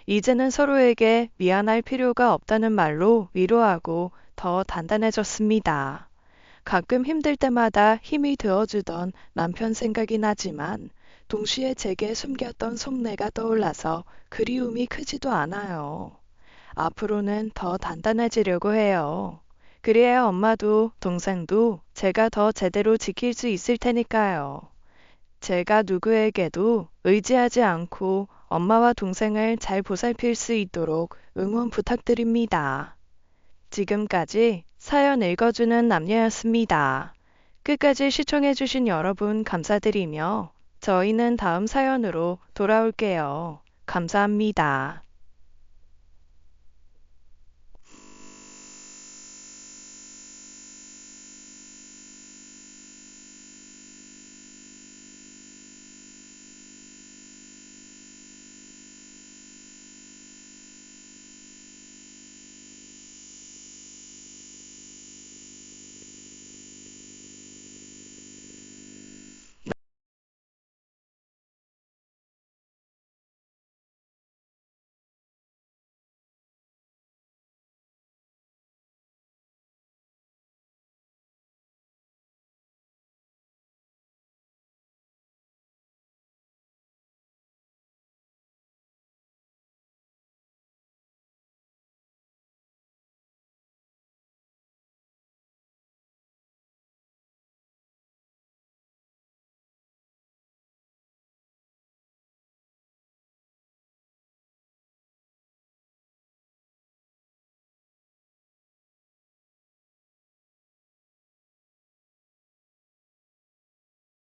이제는 서로에게 미안할 필요가 없다는 말로 위로하고 더 단단해졌습니다. 가끔 힘들 때마다 힘이 되어주던 남편 생각이 나지만 동시에 제게 숨겼던 속내가 떠올라서 그리움이 크지도 않아요. 앞으로는 더 단단해지려고 해요. 그래야 엄마도 동생도 제가 더 제대로 지킬 수 있을 테니까요. 제가 누구에게도 의지하지 않고 엄마와 동생을 잘 보살필 수 있도록 응원 부탁드립니다. 지금까지 사연 읽어주는 남녀였습니다. 끝까지 시청해주신 여러분 감사드리며 저희는 다음 사연으로 돌아올게요. 감사합니다.